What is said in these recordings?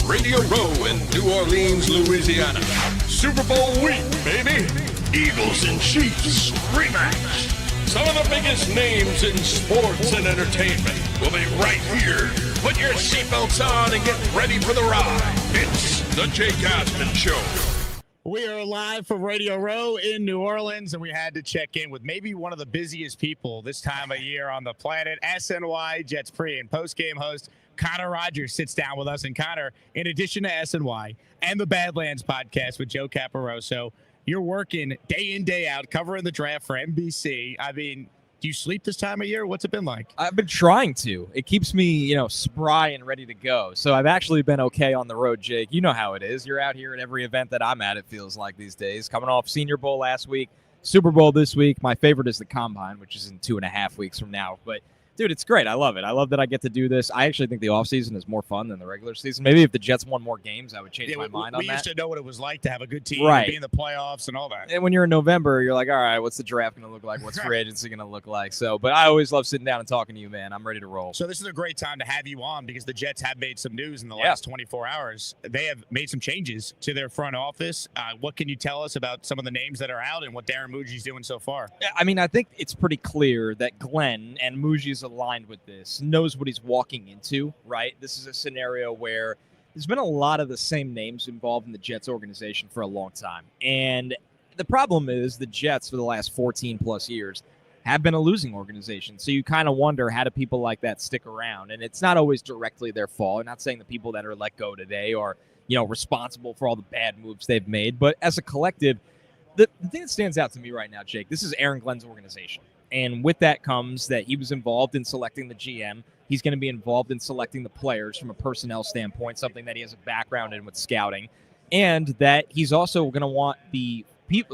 Radio Row in New Orleans, Louisiana. Super Bowl week, baby. Eagles and Chiefs rematch. Some of the biggest names in sports and entertainment will be right here. Put your seatbelts on and get ready for the ride. It's the Jake Asman Show. We are live from Radio Row in New Orleans, and we had to check in with maybe one of the busiest people this time of year on the planet. SNY Jets pre- and post-game host Connor Rogers sits down with us. And Connor, in addition to SNY and the Badlands podcast with Joe Caporoso, you're working day in, day out, covering the draft for NBC. I mean, do you sleep this time of year? What's it been like? I've been trying to. It keeps me, spry and ready to go. So I've actually been okay on the road, Jake. You know how it is. You're out here at every event that I'm at, it feels like these days. Coming off Senior Bowl last week, Super Bowl this week. My favorite is the Combine, which is in 2.5 weeks from now. But dude, it's great. I love it. I love that I get to do this. I actually think the offseason is more fun than the regular season. Maybe if the Jets won more games, I would change my mind on that. We used to know what it was like to have a good team, right, be in the playoffs and all that. And when you're in November, you're like, all right, what's the draft going to look like? What's free agency going to look like? So, but I always love sitting down and talking to you, man. I'm ready to roll. So this is a great time to have you on because the Jets have made some news in the last 24 hours. They have made some changes to their front office. What can you tell us about some of the names that are out and what Darren Mougey's doing so far? I mean, I think it's pretty clear that Glenn and Mougey's aligned with this. Knows what he's walking into, right? This is a scenario where there's been a lot of the same names involved in the Jets organization for a long time. And the problem is the Jets for the last 14 plus years have been a losing organization. So you kind of wonder, how do people like that stick around? And it's not always directly their fault. I'm not saying the people that are let go today are, responsible for all the bad moves they've made. But as a collective, the thing that stands out to me right now, Jake, this is Aaron Glenn's organization. And with that comes that he was involved in selecting the GM. He's going to be involved in selecting the players from a personnel standpoint, something that he has a background in with scouting. And that he's also going to want the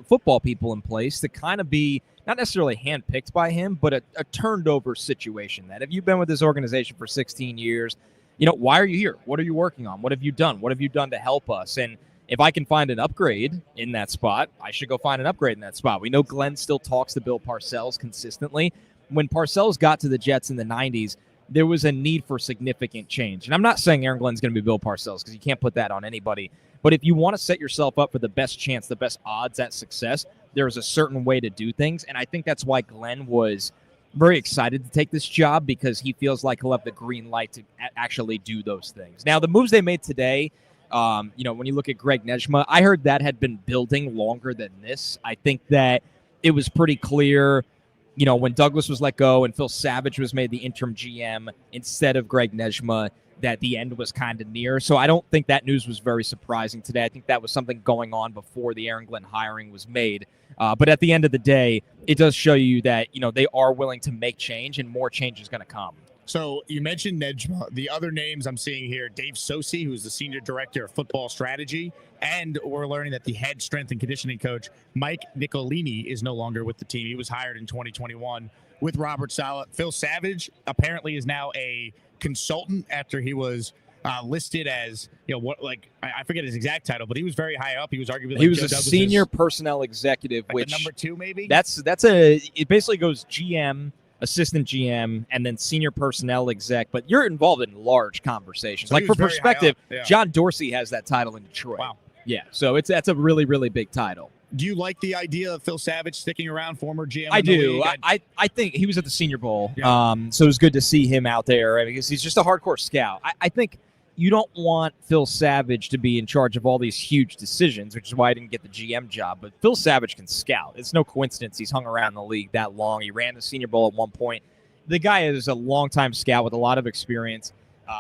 football people in place to kind of be not necessarily handpicked by him, but a turned over situation. That if you've been with this organization for 16 years, why are you here? What are you working on? What have you done? What have you done to help us? And if I can find an upgrade in that spot, I should go find an upgrade in that spot. We know Glenn still talks to Bill Parcells consistently. When Parcells got to the Jets in the 90s, there was a need for significant change. And I'm not saying Aaron Glenn's going to be Bill Parcells because you can't put that on anybody. But if you want to set yourself up for the best chance, the best odds at success, there's a certain way to do things. And I think that's why Glenn was very excited to take this job, because he feels like he'll have the green light to actually do those things. Now, the moves they made today, when you look at Greg Nejma, I heard that had been building longer than this. I think that it was pretty clear, when Douglas was let go and Phil Savage was made the interim GM instead of Greg Nejma, that the end was kind of near. So I don't think that news was very surprising today. I think that was something going on before the Aaron Glenn hiring was made. But at the end of the day, it does show you that, they are willing to make change, and more change is going to come. So you mentioned Nejma. The other names I'm seeing here, Dave Sosi, who's the senior director of football strategy, and we're learning that the head strength and conditioning coach, Mike Nicolini, is no longer with the team. He was hired in 2021 with Robert Saleh. Phil Savage apparently is now a consultant after he was listed as, I forget his exact title, but he was very high up. He was arguably he was a senior personnel executive, which number 2 maybe. It basically goes GM, assistant GM, and then senior personnel exec, but you're involved in large conversations. So like, for perspective, John Dorsey has that title in Detroit. Wow. Yeah, so that's a really, really big title. Do you like the idea of Phil Savage sticking around, former GM? I do. I think he was at the Senior Bowl, so it was good to see him out there because he's just a hardcore scout. I think you don't want Phil Savage to be in charge of all these huge decisions, which is why I didn't get the GM job. But Phil Savage can scout. It's no coincidence he's hung around the league that long. He ran the Senior Bowl at one point. The guy is a longtime scout with a lot of experience,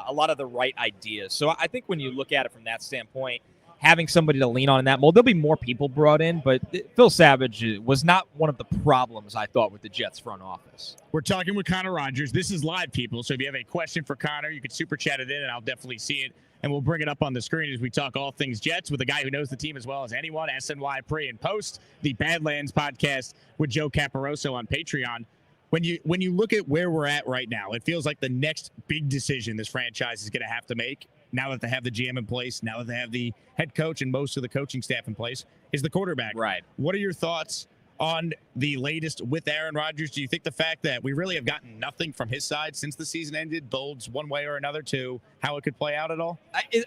a lot of the right ideas. So I think when you look at it from that standpoint, having somebody to lean on in that mold, there'll be more people brought in, but Phil Savage was not one of the problems, I thought, with the Jets front office. We're talking with Connor Rogers. This is live, people, so if you have a question for Connor, you can super chat it in, and I'll definitely see it, and we'll bring it up on the screen as we talk all things Jets with a guy who knows the team as well as anyone, SNY pre and post, the Badlands podcast with Joe Caporoso on Patreon. When you look at where we're at right now, it feels like the next big decision this franchise is going to have to make, now that they have the GM in place, now that they have the head coach and most of the coaching staff in place, is the quarterback. Right. What are your thoughts on the latest with Aaron Rodgers? Do you think the fact that we really have gotten nothing from his side since the season ended bodes one way or another to how it could play out at all?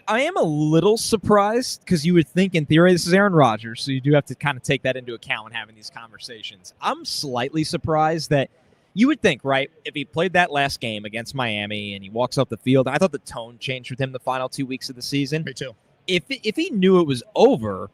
I am a little surprised because you would think in theory this is Aaron Rodgers, so you do have to kind of take that into account when having these conversations. I'm slightly surprised that you would think, right, if he played that last game against Miami and he walks off the field, I thought the tone changed with him the final 2 weeks of the season. Me too. If he knew it was over,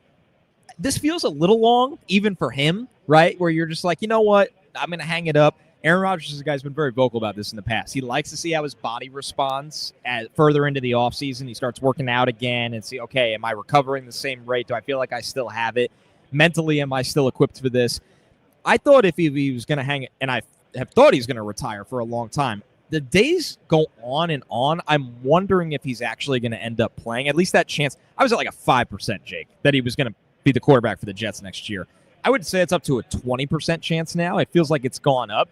this feels a little long, even for him, right? Where you're just like, you know what? I'm going to hang it up. Aaron Rodgers is a guy who's been very vocal about this in the past. He likes to see how his body responds further into the offseason. He starts working out again and see, okay, am I recovering the same rate? Do I feel like I still have it? Mentally, am I still equipped for this? I thought if he was going to hang it, and I have thought he's going to retire for a long time. The days go on and on. I'm wondering if he's actually going to end up playing. At least that chance. I was at like a 5%, Jake, that he was going to be the quarterback for the Jets next year. I would say it's up to a 20% chance now. It feels like it's gone up.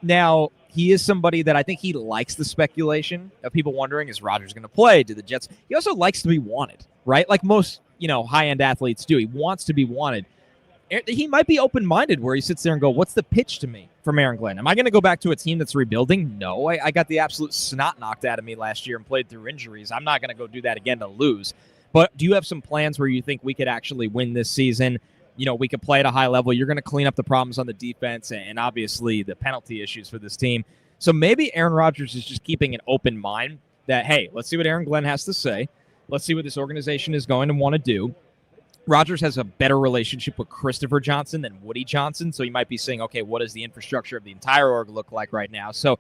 Now, he is somebody that I think he likes the speculation of people wondering, is Rodgers going to play? Do the Jets? He also likes to be wanted, right? Like most, high-end athletes do. He wants to be wanted. He might be open-minded where he sits there and go, what's the pitch to me from Aaron Glenn? Am I going to go back to a team that's rebuilding? No. I got the absolute snot knocked out of me last year and played through injuries. I'm not going to go do that again to lose. But do you have some plans where you think we could actually win this season? We could play at a high level. You're going to clean up the problems on the defense and obviously the penalty issues for this team. So maybe Aaron Rodgers is just keeping an open mind that, hey, let's see what Aaron Glenn has to say. Let's see what this organization is going to want to do. Rodgers has a better relationship with Christopher Johnson than Woody Johnson, so you might be saying, okay, what does the infrastructure of the entire org look like right now? So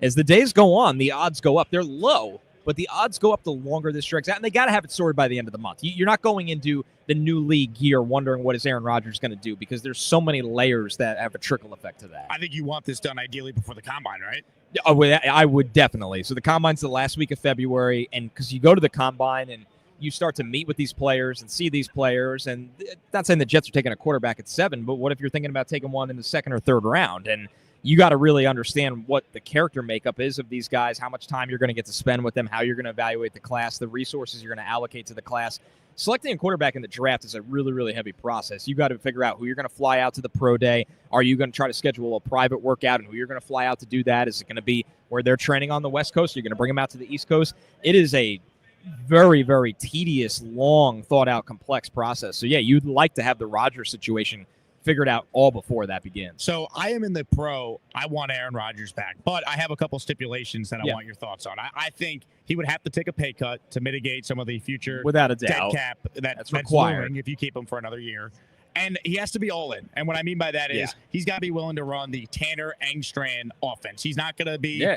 as the days go on, the odds go up. They're low, but the odds go up the longer this drags out, and they got to have it sorted by the end of the month. You're not going into the new league year wondering what is Aaron Rodgers going to do because there's so many layers that have a trickle effect to that. I think you want this done ideally before the Combine, right? I would definitely. So the Combine's the last week of February, and because you go to the Combine and you start to meet with these players and see these players, and not saying the Jets are taking a quarterback at 7, but what if you're thinking about taking one in the second or third round? And you got to really understand what the character makeup is of these guys, how much time you're going to get to spend with them, how you're going to evaluate the class, the resources you're going to allocate to the class. Selecting a quarterback in the draft is a really, really heavy process. You got to figure out who you're going to fly out to the pro day. Are you going to try to schedule a private workout, and who you're going to fly out to do that? Is it going to be where they're training on the West Coast? You're going to bring them out to the East Coast. It is a very, very tedious, long, thought-out, complex process. So, yeah, you'd like to have the Rodgers situation figured out all before that begins. So I am in the pro. I want Aaron Rodgers back, but I have a couple stipulations that I want your thoughts on. I think he would have to take a pay cut to mitigate some of the future without a doubt dead cap that's required if you keep him for another year. And he has to be all in. And what I mean by that is he's got to be willing to run the Tanner Engstrand offense. He's not going to be,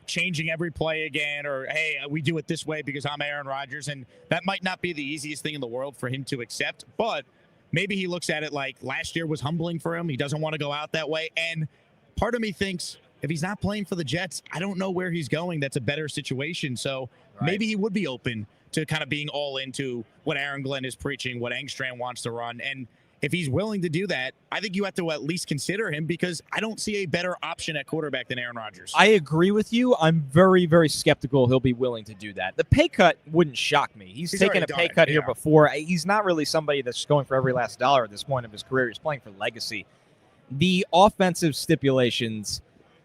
changing every play again or, hey, we do it this way because I'm Aaron Rodgers. And that might not be the easiest thing in the world for him to accept. But maybe he looks at it like last year was humbling for him. He doesn't want to go out that way. And part of me thinks if he's not playing for the Jets, I don't know where he's going. That's a better situation. So maybe he would be open to kind of being all into what Aaron Glenn is preaching, what Engstrand wants to run. And if he's willing to do that, I think you have to at least consider him because I don't see a better option at quarterback than Aaron Rodgers. I agree with you. I'm very, very skeptical he'll be willing to do that. The pay cut wouldn't shock me. He's taken a pay cut here before. He's not really somebody that's going for every last dollar at this point of his career. He's playing for legacy. The offensive stipulations,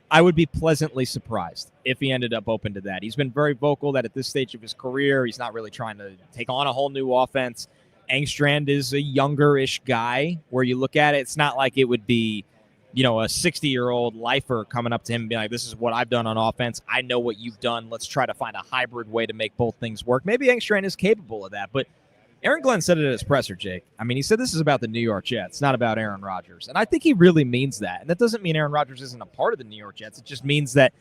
I would be pleasantly surprised if he ended up open to that. He's been very vocal that at this stage of his career, he's not really trying to take on a whole new offense. Engstrand is a younger-ish guy where you look at it. It's not like it would be, a 60-year-old lifer coming up to him and being like, this is what I've done on offense. I know what you've done. Let's try to find a hybrid way to make both things work. Maybe Engstrand is capable of that, but Aaron Glenn said it at his presser, Jake. I mean, he said this is about the New York Jets, not about Aaron Rodgers. And I think he really means that. And that doesn't mean Aaron Rodgers isn't a part of the New York Jets. It just means that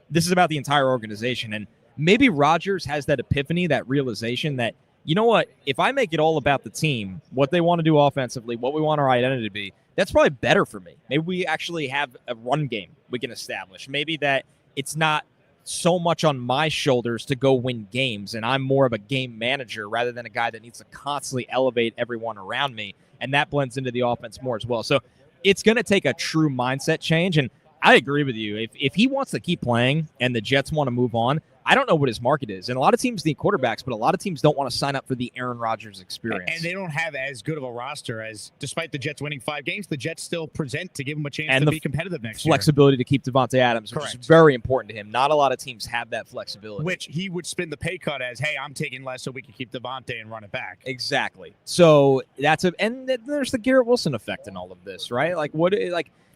this is about the entire organization. And maybe Rodgers has that epiphany, that realization that, you know what, if I make it all about the team, what they want to do offensively, what we want our identity to be, that's probably better for me. Maybe we actually have a run game we can establish. Maybe that it's not so much on my shoulders to go win games, and I'm more of a game manager rather than a guy that needs to constantly elevate everyone around me, and that blends into the offense more as well. So it's going to take a true mindset change, and I agree with you. If he wants to keep playing and the Jets want to move on, I don't know what his market is. And a lot of teams need quarterbacks, but a lot of teams don't want to sign up for the Aaron Rodgers experience. And they don't have as good of a roster as, despite the Jets winning 5 games, the Jets still present to give them a chance to be competitive next year. Flexibility to keep Devontae Adams, which is very important to him. Not a lot of teams have that flexibility. Which he would spin the pay cut as, hey, I'm taking less so we can keep Devontae and run it back. Exactly. So and there's the Garrett Wilson effect in all of this, right?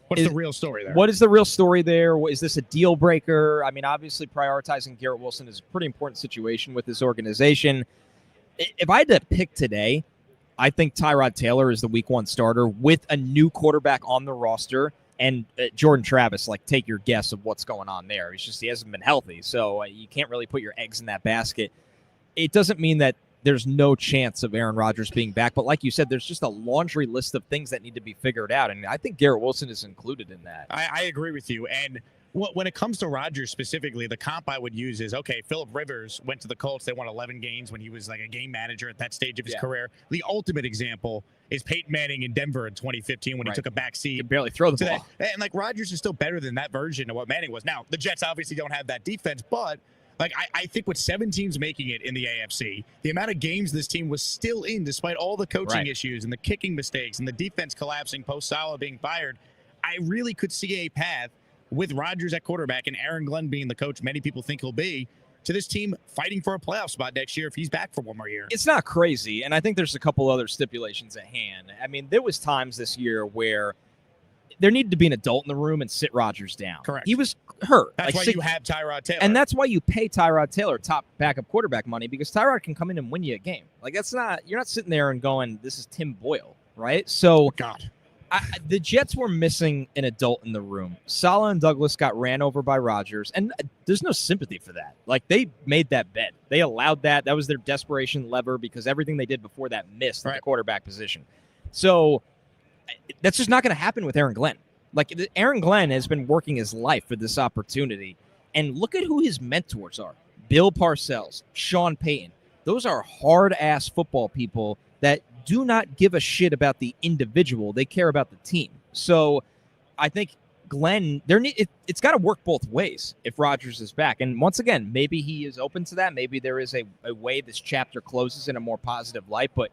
What's the real story there? What is the real story there? Is this a deal breaker? I mean, obviously prioritizing Garrett Wilson is a pretty important situation with this organization. If I had to pick today, I think Tyrod Taylor is the week 1 starter with a new quarterback on the roster. And Jordan Travis, take your guess of what's going on there. He hasn't been healthy, so you can't really put your eggs in that basket. It doesn't mean that there's no chance of Aaron Rodgers being back. But like you said, there's just a laundry list of things that need to be figured out. And I think Garrett Wilson is included in that. I agree with you. And when it comes to Rodgers specifically, the comp I would use is, okay, Phillip Rivers went to the Colts. They won 11 games when he was a game manager at that stage of his career. The ultimate example is Peyton Manning in Denver in 2015 when he took a back seat. He could barely throw the ball. And Rodgers is still better than that version of what Manning was. Now, the Jets obviously don't have that defense, but I think with 7 teams making it in the AFC, the amount of games this team was still in, despite all the coaching issues and the kicking mistakes and the defense collapsing post-Salah being fired, I really could see a path with Rodgers at quarterback and Aaron Glenn being the coach many people think he'll be, to this team fighting for a playoff spot next year if he's back for 1 more year. It's not crazy, and I think there's a couple other stipulations at hand. I mean, there was times this year where there needed to be an adult in the room and sit Rodgers down. Correct. He was hurt. That's why you have Tyrod Taylor. And that's why you pay Tyrod Taylor top backup quarterback money, because Tyrod can come in and win you a game. You're not sitting there and going, this is Tim Boyle, right? So God. The Jets were missing an adult in the room. Salah and Douglas got ran over by Rodgers, and there's no sympathy for that. They made that bet. They allowed that. That was their desperation lever because everything they did before that missed at the quarterback position. So that's just not going to happen with Aaron Glenn. Aaron Glenn has been working his life for this opportunity, and look at who his mentors are. Bill Parcells, Sean Payton. Those are hard-ass football people that do not give a shit about the individual. They care about the team. So I think Glenn, it's got to work both ways if Rodgers is back. And once again, maybe he is open to that. Maybe there is a way this chapter closes in a more positive light, but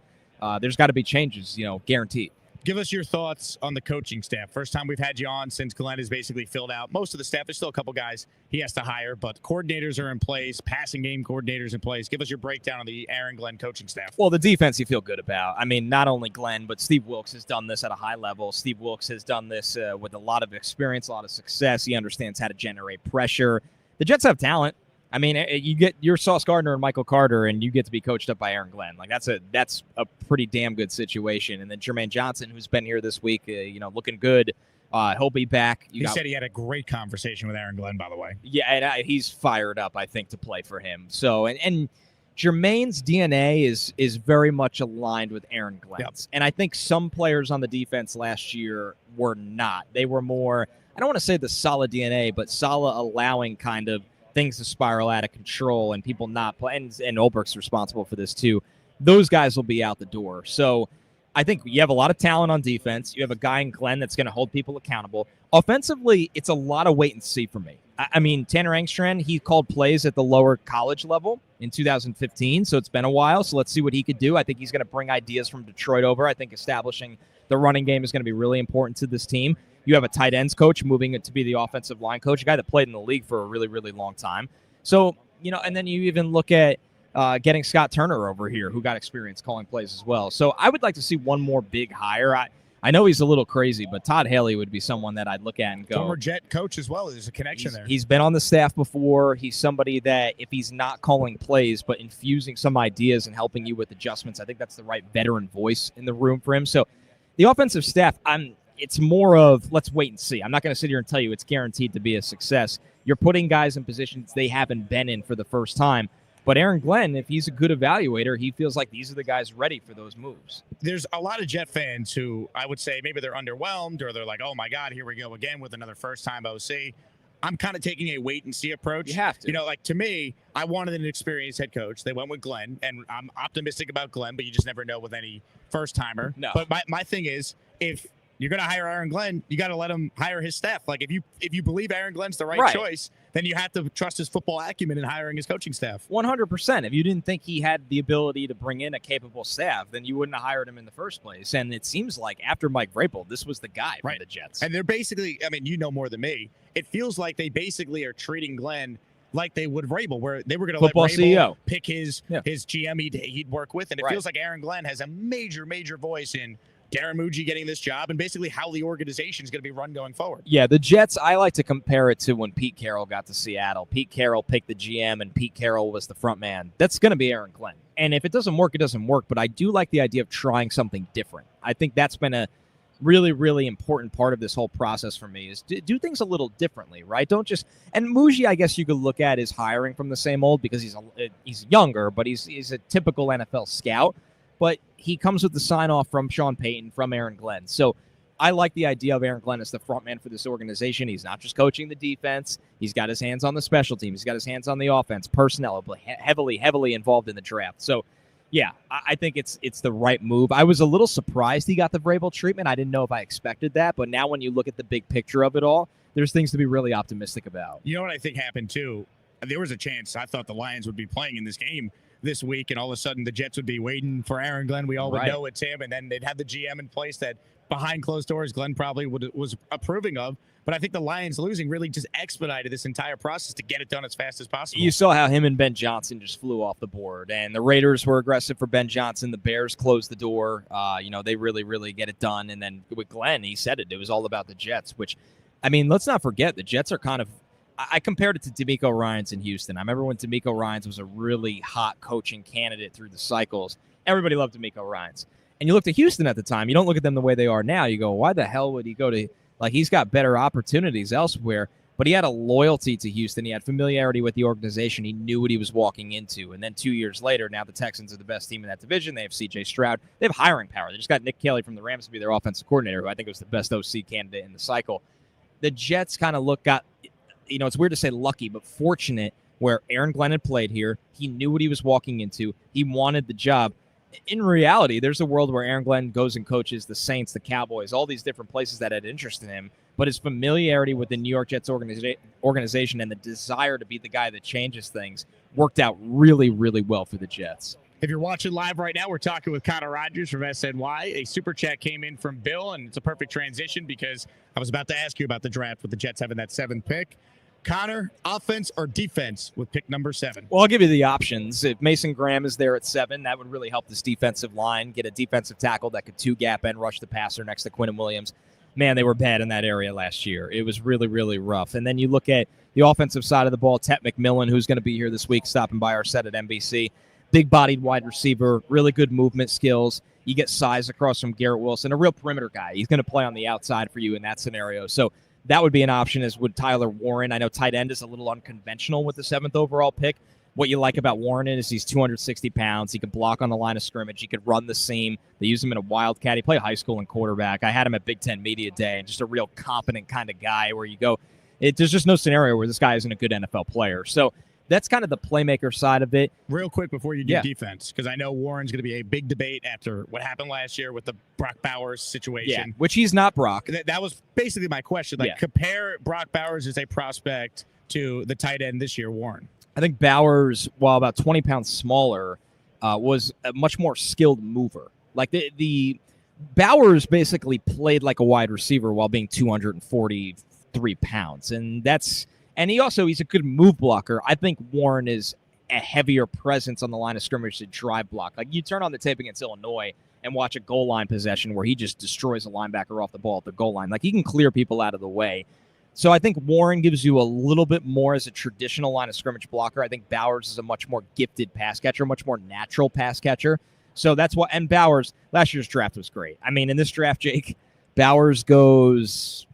there's got to be changes, guaranteed. Give us your thoughts on the coaching staff. First time we've had you on since Glenn has basically filled out most of the staff. There's still a couple guys he has to hire, but coordinators are in place, passing game coordinators in place. Give us your breakdown on the Aaron Glenn coaching staff. Well, the defense you feel good about. I mean, not only Glenn, but Steve Wilkes has done this at a high level. Steve Wilkes has done this with a lot of experience, a lot of success. He understands how to generate pressure. The Jets have talent. I mean, you get your Sauce Gardner and Michael Carter, and you get to be coached up by Aaron Glenn. That's a pretty damn good situation. And then Jermaine Johnson, who's been here this week, looking good. He'll be back. He said he had a great conversation with Aaron Glenn, by the way. Yeah, and he's fired up, I think, to play for him. So, and Jermaine's DNA is very much aligned with Aaron Glenn's. Yep. And I think some players on the defense last year were not. They were more, I don't want to say the solid DNA, but solid allowing kind of things to spiral out of control and people not playing, and Olbert's responsible for this too. Those guys will be out the door. So I think you have a lot of talent on defense. You have a guy in Glenn that's going to hold people accountable. Offensively, it's a lot of wait and see for me. I mean, Tanner Engstrand, he called plays at the lower college level in 2015, so it's been a while. So let's see what he could do. I think he's going to bring ideas from Detroit over. I think establishing the running game is going to be really important to this team. You have a tight ends coach moving it to be the offensive line coach, a guy that played in the league for a really, really long time. So, and then you even look at getting Scott Turner over here, who got experience calling plays as well. So I would like to see one more big hire. I know he's a little crazy, but Todd Haley would be someone that I'd look at and go. Former Jet coach as well. There's a connection there. He's been on the staff before. He's somebody that if he's not calling plays, but infusing some ideas and helping you with adjustments, I think that's the right veteran voice in the room for him. So the offensive staff, it's more of let's wait and see. I'm not going to sit here and tell you it's guaranteed to be a success. You're putting guys in positions they haven't been in for the first time. But Aaron Glenn, if he's a good evaluator, he feels like these are the guys ready for those moves. There's a lot of Jet fans who I would say maybe they're underwhelmed or they're like, oh, my God, here we go again with another first-time OC. I'm kind of taking a wait-and-see approach. You have to. To me, I wanted an experienced head coach. They went with Glenn, and I'm optimistic about Glenn, but you just never know with any first-timer. No. But my thing is, if you're going to hire Aaron Glenn, you got to let him hire his staff. If you believe Aaron Glenn's the right choice, then you have to trust his football acumen in hiring his coaching staff. 100%. If you didn't think he had the ability to bring in a capable staff, then you wouldn't have hired him in the first place. And it seems like after Mike Vrabel, this was the guy for the Jets. And they're basically, I mean, you know more than me. It feels like they basically are treating Glenn like they would Vrabel, where they were going to let Vrabel CEO pick his GM he'd work with. And it feels like Aaron Glenn has a major, major voice in Darren Mougey getting this job and basically how the organization is going to be run going forward. Yeah, the Jets, I like to compare it to when Pete Carroll got to Seattle. Pete Carroll picked the GM and Pete Carroll was the front man. That's going to be Aaron Glenn. And if it doesn't work, it doesn't work. But I do like the idea of trying something different. I think that's been a really, really important part of this whole process for me is do things a little differently, right? Don't just – and Mougey, I guess you could look at is hiring from the same old because he's younger, but he's a typical NFL scout. But he comes with the sign-off from Sean Payton, from Aaron Glenn. So I like the idea of Aaron Glenn as the front man for this organization. He's not just coaching the defense. He's got his hands on the special teams. He's got his hands on the offense, personnel, heavily involved in the draft. So, yeah, I think it's the right move. I was a little surprised he got the Vrabel treatment. I didn't know if I expected that. But now when you look at the big picture of it all, there's things to be really optimistic about. You know what I think happened, too? There was a chance I thought the Lions would be playing in this game this week, and all of a sudden the Jets would be waiting for Aaron Glenn. We all would know it's him, and then they'd have the GM in place that behind closed doors Glenn probably was approving of. But I think the Lions losing really just expedited this entire process to get it done as fast as possible. You saw how him and Ben Johnson just flew off the board, and the Raiders were aggressive for Ben Johnson. The Bears closed the door. They really, really get it done. And then with Glenn, he said it was all about the Jets, which, I mean, let's not forget the Jets are kind of, I compared it to DeMeco Ryans in Houston. I remember when DeMeco Ryans was a really hot coaching candidate through the cycles. Everybody loved DeMeco Ryans. And you looked at Houston at the time. You don't look at them the way they are now. You go, why the hell would he go to, like, he's got better opportunities elsewhere. But he had a loyalty to Houston. He had familiarity with the organization. He knew what he was walking into. And then 2 years later, now the Texans are the best team in that division. They have C.J. Stroud. They have hiring power. They just got Nick Kelly from the Rams to be their offensive coordinator, who I think was the best OC candidate in the cycle. The Jets kind of it's weird to say lucky, but fortunate where Aaron Glenn had played here. He knew what he was walking into. He wanted the job. In reality, there's a world where Aaron Glenn goes and coaches the Saints, the Cowboys, all these different places that had interest in him. But his familiarity with the New York Jets organization and the desire to be the guy that changes things worked out really, really well for the Jets. If you're watching live right now, we're talking with Connor Rogers from SNY. A super chat came in from Bill, and it's a perfect transition because I was about to ask you about the draft with the Jets having that 7th pick. Connor, offense or defense with pick number 7? Well, I'll give you the options. If Mason Graham is there at 7, that would really help this defensive line get a defensive tackle that could 2-gap and rush the passer next to Quinnen Williams. Man, they were bad in that area last year. It was really, really rough. And then you look at the offensive side of the ball, Tet McMillan, who's going to be here this week, stopping by our set at NBC. Big-bodied wide receiver, really good movement skills. You get size across from Garrett Wilson, a real perimeter guy. He's going to play on the outside for you in that scenario. So that would be an option, as would Tyler Warren. I know tight end is a little unconventional with the 7th overall pick. What you like about Warren is he's 260 pounds. He can block on the line of scrimmage. He could run the seam. They use him in a wildcat. He played high school and quarterback. I had him at Big Ten Media Day, and just a real competent kind of guy where you go, there's just no scenario where this guy isn't a good NFL player. So that's kind of the playmaker side of it. Real quick before you do defense, because I know Warren's going to be a big debate after what happened last year with the Brock Bowers situation. Yeah, which he's not Brock. That was basically my question. Compare Brock Bowers as a prospect to the tight end this year, Warren. I think Bowers, while about 20 pounds smaller, was a much more skilled mover. Like the Bowers basically played like a wide receiver while being 243 pounds. And he's a good move blocker. I think Warren is a heavier presence on the line of scrimmage to drive block. Like, you turn on the tape against Illinois and watch a goal line possession where he just destroys a linebacker off the ball at the goal line. Like, he can clear people out of the way. So I think Warren gives you a little bit more as a traditional line of scrimmage blocker. I think Bowers is a much more gifted pass catcher, much more natural pass catcher. So that's what, and Bowers, last year's draft was great. I mean, in this draft, Jake, Bowers goes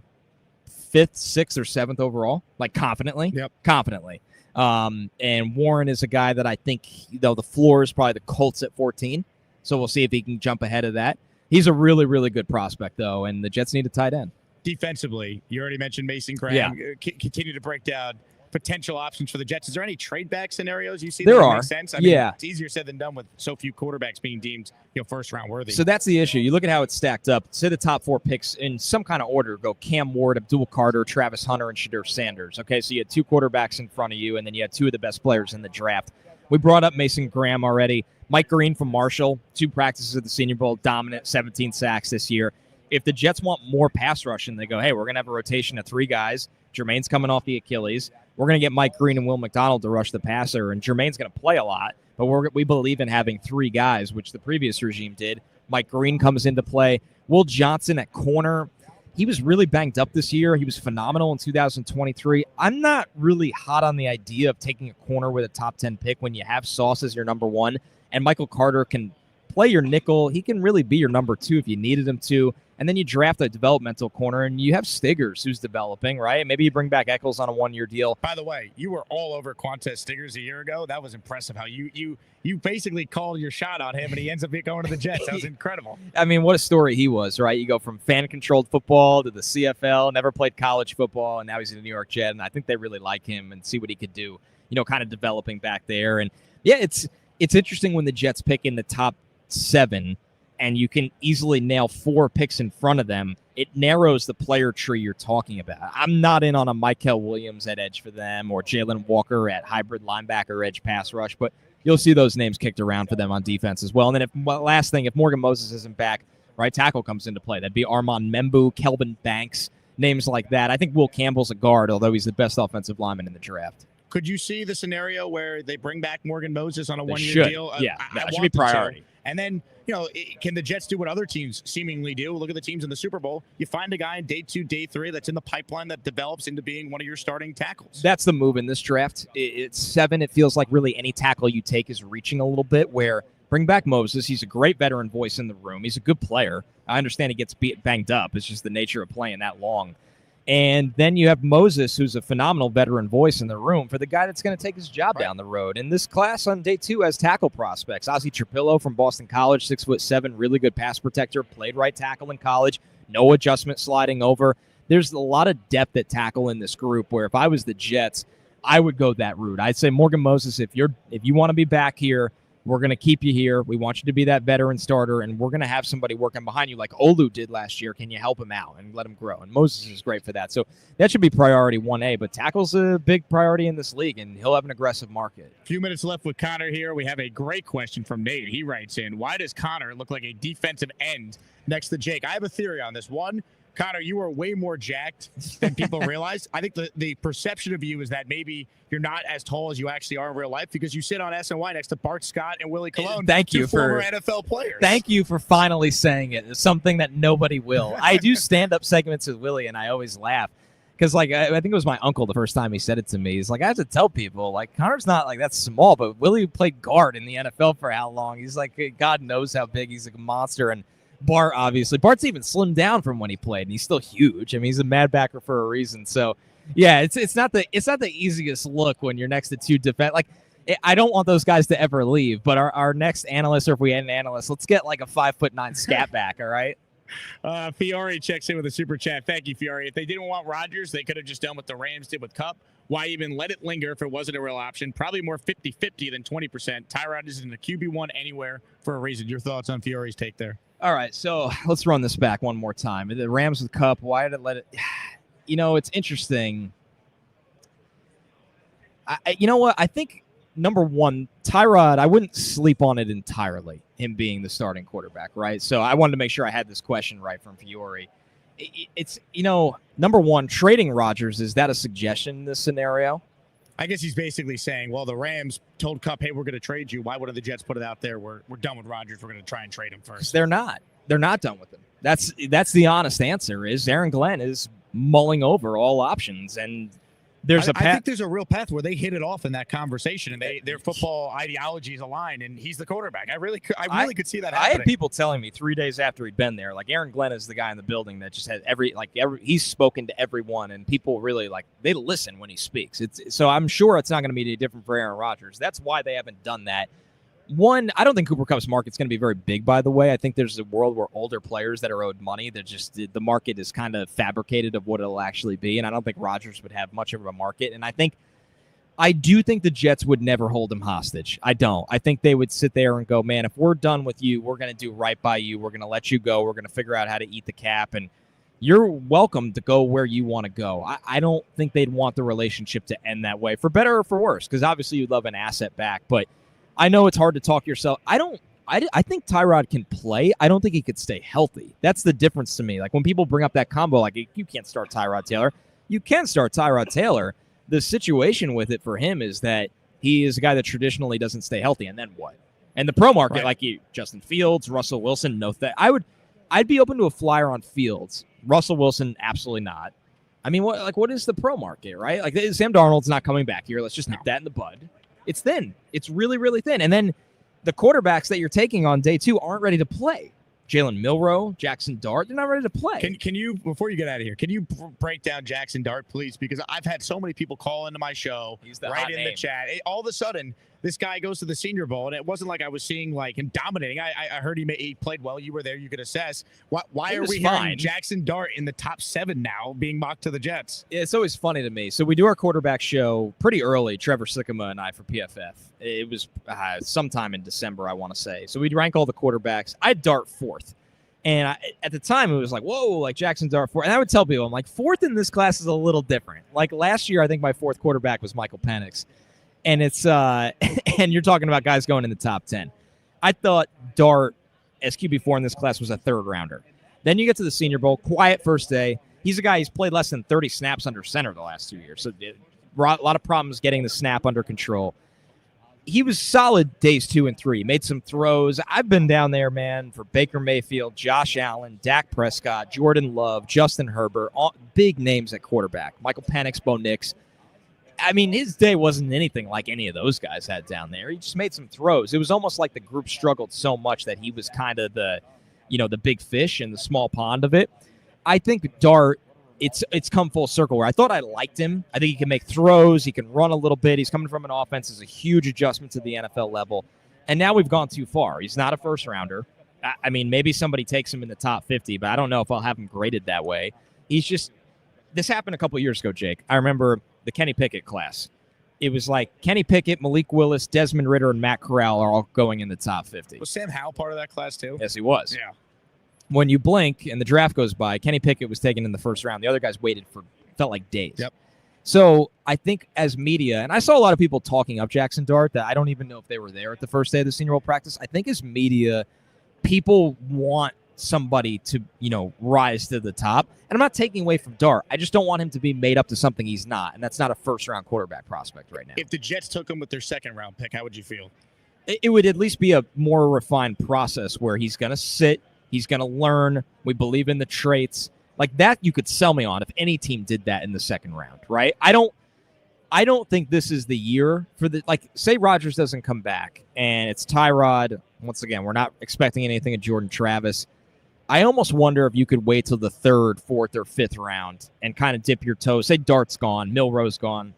5th, 6th, or 7th overall, like confidently. Yep. Confidently. And Warren is a guy that I think, though, the floor is probably the Colts at 14. So we'll see if he can jump ahead of that. He's a really, really good prospect, though, and the Jets need a tight end. Defensively, you already mentioned Mason Graham. Yeah. Continue to break down potential options for the Jets. Is there any trade back scenarios you see There that are. make sense? I mean, Yeah. it's easier said than done with so few quarterbacks being deemed, first round worthy. So that's the issue. You look at how it's stacked up. Say the top 4 picks in some kind of order go Cam Ward, Abdul Carter, Travis Hunter, and Shadur Sanders. Okay, so you had 2 quarterbacks in front of you, and then you had 2 of the best players in the draft. We brought up Mason Graham already. Mike Green from Marshall, 2 practices at the Senior Bowl, dominant, 17 sacks this year. If the Jets want more pass rush and they go, hey, we're going to have a rotation of 3 guys. Jermaine's coming off the Achilles. We're going to get Mike Green and Will McDonald to rush the passer, and Jermaine's going to play a lot. But we believe in having 3 guys, which the previous regime did. Mike Green comes into play. Will Johnson at corner. He was really banged up this year. He was phenomenal in 2023. I'm not really hot on the idea of taking a corner with a top 10 pick when you have Sauce as your number 1. And Michael Carter can play your nickel. He can really be your number 2 if you needed him to. And then you draft a developmental corner, and you have Stiggers who's developing, right? Maybe you bring back Eccles on a 1-year deal. By the way, you were all over Quantez Stiggers a year ago. That was impressive how you basically called your shot on him, and he ends up going to the Jets. That was incredible. I mean, what a story he was, right? You go from fan-controlled football to the CFL, never played college football, and now he's in the New York Jet, and I think they really like him and see what he could do, kind of developing back there. And, yeah, it's interesting when the Jets pick in the top 7, and you can easily nail 4 picks in front of them. It narrows the player tree you're talking about. I'm not in on a Mykel Williams at edge for them or Jalen Walker at hybrid linebacker edge pass rush, but you'll see those names kicked around for them on defense as well. And then last thing, if Morgan Moses isn't back, right tackle comes into play. That'd be Armand Membu, Kelvin Banks, names like that. I think Will Campbell's a guard, although he's the best offensive lineman in the draft. Could you see the scenario where they bring back Morgan Moses on a 1-year deal? Yeah, that should be priority. And then, can the Jets do what other teams seemingly do? Look at the teams in the Super Bowl. You find a guy in day 2, day 3 that's in the pipeline that develops into being one of your starting tackles. That's the move in this draft. It's 7. It feels like really any tackle you take is reaching a little bit, where bring back Moses. He's a great veteran voice in the room. He's a good player. I understand he gets banged up. It's just the nature of playing that long. And then you have Moses, who's a phenomenal veteran voice in the room for the guy that's going to take his job down the road. And this class on day 2 has tackle prospects. Ozzie Trapillo from Boston College, 6'7", really good pass protector, played right tackle in college, no adjustment sliding over. There's a lot of depth at tackle in this group where if I was the Jets, I would go that route. I'd say Morgan Moses, if you want to be back here, we're going to keep you here. We want you to be that veteran starter, and we're going to have somebody working behind you like Olu did last year. Can you help him out and let him grow? And Moses is great for that. So that should be priority 1A, but tackle's a big priority in this league, and he'll have an aggressive market. A few minutes left with Connor here. We have a great question from Nate. He writes in, why does Connor look like a defensive end next to Jake? I have a theory on this. One, Connor, you are way more jacked than people realize. I think the perception of you is that maybe you're not as tall as you actually are in real life because you sit on SNY next to Bart Scott and Willie Colon. Thank you former NFL players. Thank you for finally saying it. It's something that nobody will. I do stand-up segments with Willie, and I always laugh. Because, I think it was my uncle the first time he said it to me. He's like, I have to tell people, Connor's not, that small, but Willie played guard in the NFL for how long? He's like, God knows how big. He's a monster, and Bart, obviously. Bart's even slimmed down from when he played, and he's still huge. I mean, he's a mad backer for a reason. So, yeah, it's not the easiest look when you're next to 2 defense. I don't want those guys to ever leave, but our next analyst, or if we had an analyst, let's get a 5'9" scat back, all right? Fiore checks in with a super chat. Thank you, Fiore. If they didn't want Rodgers, they could have just done what the Rams did with Kupp. Why even let it linger if it wasn't a real option? Probably more 50-50 than 20%. Tyrod isn't a QB1 anywhere for a reason. Your thoughts on Fiore's take there? All right, so let's run this back one more time. The Rams with Kupp, why did it let it? It's interesting. You know what? I think, number one, Tyrod, I wouldn't sleep on it entirely, him being the starting quarterback, right? So I wanted to make sure I had this question right from Fiore. It's, number one, trading Rodgers, is that a suggestion in this scenario? I guess he's basically saying, well, the Rams told Kupp, hey, we're going to trade you. Why wouldn't the Jets put it out there? We're done with Rodgers. We're going to try and trade him first. They're not. They're not done with him. That's the honest answer, is Aaron Glenn is mulling over all options, and there's I think there's a real path where they hit it off in that conversation, and their football ideologies align, and he's the quarterback. I really could see that happening. I had people telling me 3 days after he'd been there, Aaron Glenn is the guy in the building that just had he's spoken to everyone, and people really they listen when he speaks. So I'm sure it's not going to be any different for Aaron Rodgers. That's why they haven't done that. One, I don't think Cooper Kupp's market's going to be very big, by the way. I think there's a world where older players that are owed money, the market is kind of fabricated of what it'll actually be, and I don't think Rodgers would have much of a market. And I think I do think the Jets would never hold him hostage. I don't. I think they would sit there and go, man, if we're done with you, we're going to do right by you. We're going to let you go. We're going to figure out how to eat the cap, and you're welcome to go where you want to go. I don't think they'd want the relationship to end that way, for better or for worse, because obviously you'd love an asset back. But I know it's hard to talk yourself. I think Tyrod can play. I don't think he could stay healthy. That's the difference to me. Like when people bring up that combo, like you can't start Tyrod Taylor. You can start Tyrod Taylor. The situation with it for him is that he is a guy that traditionally doesn't stay healthy, and then what? And the pro market, like Justin Fields, Russell Wilson, no that I'd be open to a flyer on Fields. Russell Wilson, absolutely not. I mean, what is the pro market, right? Like Sam Darnold's not coming back here. Let's just nip that in the bud. It's thin. It's really, really thin. And then the quarterbacks that you're taking on day 2 aren't ready to play. Jalen Milroe, Jackson Dart, they're not ready to play. Can you, before you get out of here, can you break down Jackson Dart, please? Because I've had so many people call into my show, right in the chat. All of a sudden, this guy goes to the Senior Bowl, and it wasn't like I was seeing like him dominating. I heard he played well. You were there. You could assess. Why are we hearing Jackson Dart in the top 7 now being mocked to the Jets? Yeah, it's always funny to me. So we do our quarterback show pretty early, Trevor Sikkema and I, for PFF. It was sometime in December, I want to say. So we'd rank all the quarterbacks. I'd Dart 4th. And at the time, it was like, whoa, like Jackson Dart 4th. And I would tell people, I'm like, 4th in this class is a little different. Like last year, I think my 4th quarterback was Michael Penix. And it's and you're talking about guys going in the top 10. I thought Dart, as QB4 in this class, was a 3rd rounder. Then you get to the Senior Bowl, quiet first day. He's a guy who's played less than 30 snaps under center the last 2 years. So a lot of problems getting the snap under control. He was solid days 2 and 3. Made some throws. I've been down there, man, for Baker Mayfield, Josh Allen, Dak Prescott, Jordan Love, Justin Herbert, all big names at quarterback. Michael Penix, Bo Nix. I mean, his day wasn't anything like any of those guys had down there. He just made some throws. It was almost like the group struggled so much that he was kind of the big fish in the small pond of it. I think Dart, it's come full circle where I thought I liked him. I think he can make throws. He can run a little bit. He's coming from an offense that's a huge adjustment to the NFL level. And now we've gone too far. He's not a first rounder. I mean, maybe somebody takes him in the top 50, but I don't know if I'll have him graded that way. This happened a couple years ago, Jake. I remember the Kenny Pickett class. It was like Kenny Pickett, Malik Willis, Desmond Ridder, and Matt Corral are all going in the top 50. Was Sam Howell part of that class too? Yes, he was. Yeah. When you blink and the draft goes by, Kenny Pickett was taken in the 1st round. The other guys waited for, felt like days. Yep. So I think as media, and I saw a lot of people talking up Jackson Dart that I don't even know if they were there at the first day of the Senior Bowl practice. I think as media, people want somebody to, rise to the top. And I'm not taking away from Dart. I just don't want him to be made up to something he's not. And that's not a 1st-round quarterback prospect right now. If the Jets took him with their 2nd-round pick, how would you feel? It would at least be a more refined process where he's going to sit. He's going to learn. We believe in the traits. Like that you could sell me on if any team did that in the 2nd round, right? I don't think this is the year for say Rodgers doesn't come back and it's Tyrod. Once again, we're not expecting anything of Jordan Travis. I almost wonder if you could wait till the 3rd, 4th, or 5th round and kind of dip your toes. Say Dart's gone, Milroe's gone.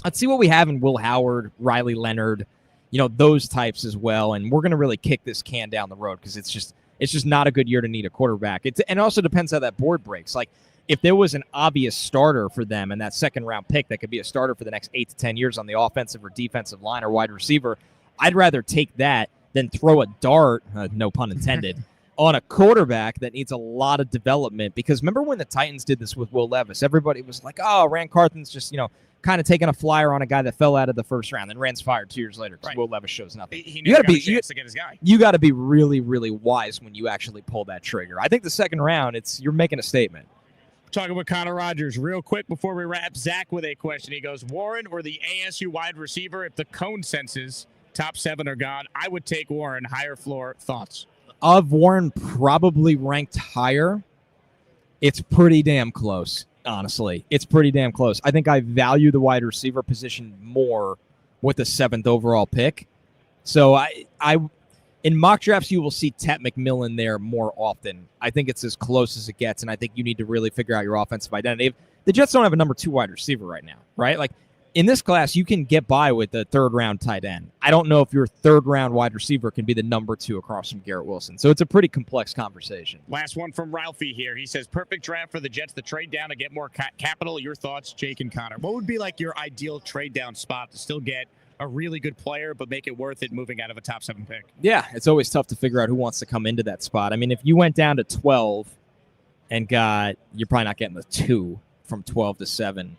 Let's see what we have in Will Howard, Riley Leonard, those types as well. And we're going to really kick this can down the road because it's just not a good year to need a quarterback. And it also depends how that board breaks. Like if there was an obvious starter for them and that 2nd-round pick that could be a starter for the next 8 to 10 years on the offensive or defensive line or wide receiver, I'd rather take that than throw a dart, no pun intended, on a quarterback that needs a lot of development. Because remember when the Titans did this with Will Levis? Everybody was like, oh, Rand Carthen's just, kind of taking a flyer on a guy that fell out of the 1st round. Then Rand's fired 2 years later because Will Levis shows nothing. He never got a chance to get his guy. You got to be really, really wise when you actually pull that trigger. I think the 2nd round, you're making a statement. Talking with Connor Rogers real quick before we wrap. Zach with a question. He goes, Warren or the ASU wide receiver? If the cone senses top 7 are gone, I would take Warren. Higher floor. Thoughts? Of Warren probably ranked higher. It's pretty damn close. Honestly, it's pretty damn close. I think I value the wide receiver position more with the 7th overall pick. So I in mock drafts, you will see Tet McMillan there more often. I think it's as close as it gets, and I think you need to really figure out your offensive identity. The Jets don't have a number 2 wide receiver right now, right? Like in this class, you can get by with a third-round tight end. I don't know if your third-round wide receiver can be the number 2 across from Garrett Wilson. So it's a pretty complex conversation. Last one from Ralphie here. He says, perfect draft for the Jets to trade down to get more capital. Your thoughts, Jake and Connor? What would be like your ideal trade down spot to still get a really good player but make it worth it moving out of a top 7 pick? Yeah, it's always tough to figure out who wants to come into that spot. I mean, if you went down to 12 and you're probably not getting the 2 from 12 to 7,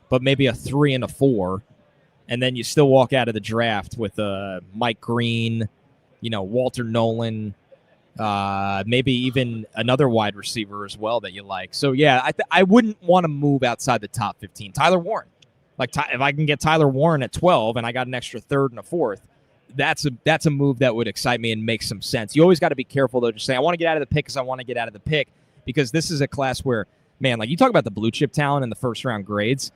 but maybe a 3 and a 4, and then you still walk out of the draft with Mike Green, Walter Nolan, maybe even another wide receiver as well that you like. So, yeah, I wouldn't want to move outside the top 15. Tyler Warren. Like, if I can get Tyler Warren at 12 and I got an extra 3rd and a 4th, that's a move that would excite me and make some sense. You always got to be careful, though, just saying, I want to get out of the pick because I want to get out of the pick, because this is a class where, man, like you talk about the blue chip talent in the first-round grades,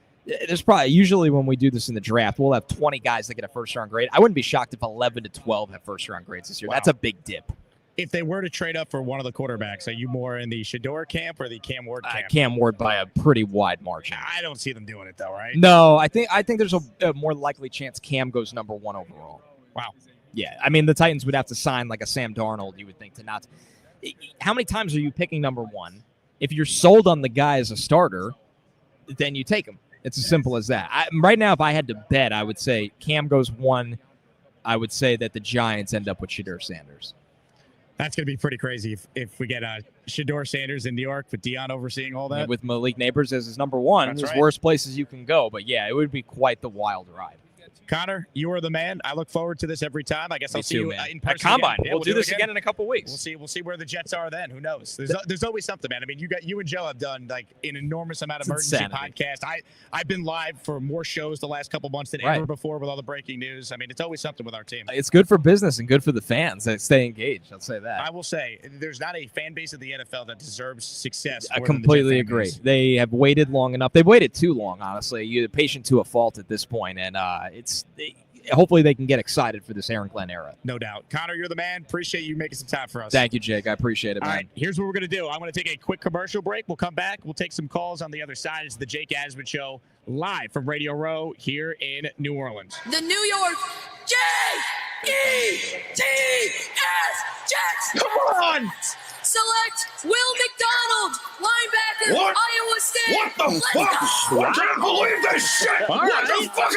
there's probably, usually when we do this in the draft, we'll have 20 guys that get a first-round grade. I wouldn't be shocked if 11 to 12 have first-round grades this year. Wow. That's a big dip. If they were to trade up for one of the quarterbacks, are you more in the Shador camp or the Cam Ward camp? Cam Ward by a pretty wide margin. I don't see them doing it, though, right? No, I think there's a more likely chance Cam goes number 1 overall. Wow. Yeah, I mean, the Titans would have to sign like a Sam Darnold, you would think, to not. How many times are you picking number 1? If you're sold on the guy as a starter, then you take him. It's as simple as that. Right now, if I had to bet, I would say Cam goes 1. I would say that the Giants end up with Shedeur Sanders. That's going to be pretty crazy if we get Shedeur Sanders in New York with Dion overseeing all that. Yeah, with Malik Neighbors as his number 1. That's There's right. worse places you can go. But, yeah, it would be quite the wild ride. Connor, you are the man. I look forward to this every time. I guess I'll see you in person at Combine. Again. Yeah, we'll do this again in a couple weeks. We'll see where the Jets are then. Who knows? There's always something, man. I mean, you and Joe have done like an enormous amount of emergency podcasts. I've been live for more shows the last couple months than ever before with all the breaking news. I mean, it's always something with our team. It's good for business and good for the fans that stay engaged. I'll say that. I will say there's not a fan base of the NFL that deserves success. I completely agree. They have waited long enough. They've waited too long, honestly. You're patient to a fault at this point, and hopefully they can get excited for this Aaron Glenn era. No doubt. Connor, you're the man. Appreciate you making some time for us. Thank you, Jake. I appreciate it, man. All right, here's what we're going to do. I'm going to take a quick commercial break. We'll come back. We'll take some calls on the other side. It's the Jake Asman Show live from Radio Row here in New Orleans. The New York Jets! Come on! Select Will McDonald, linebacker, What? Iowa State. What the Let's fuck? go. I can't believe this shit! What the fuck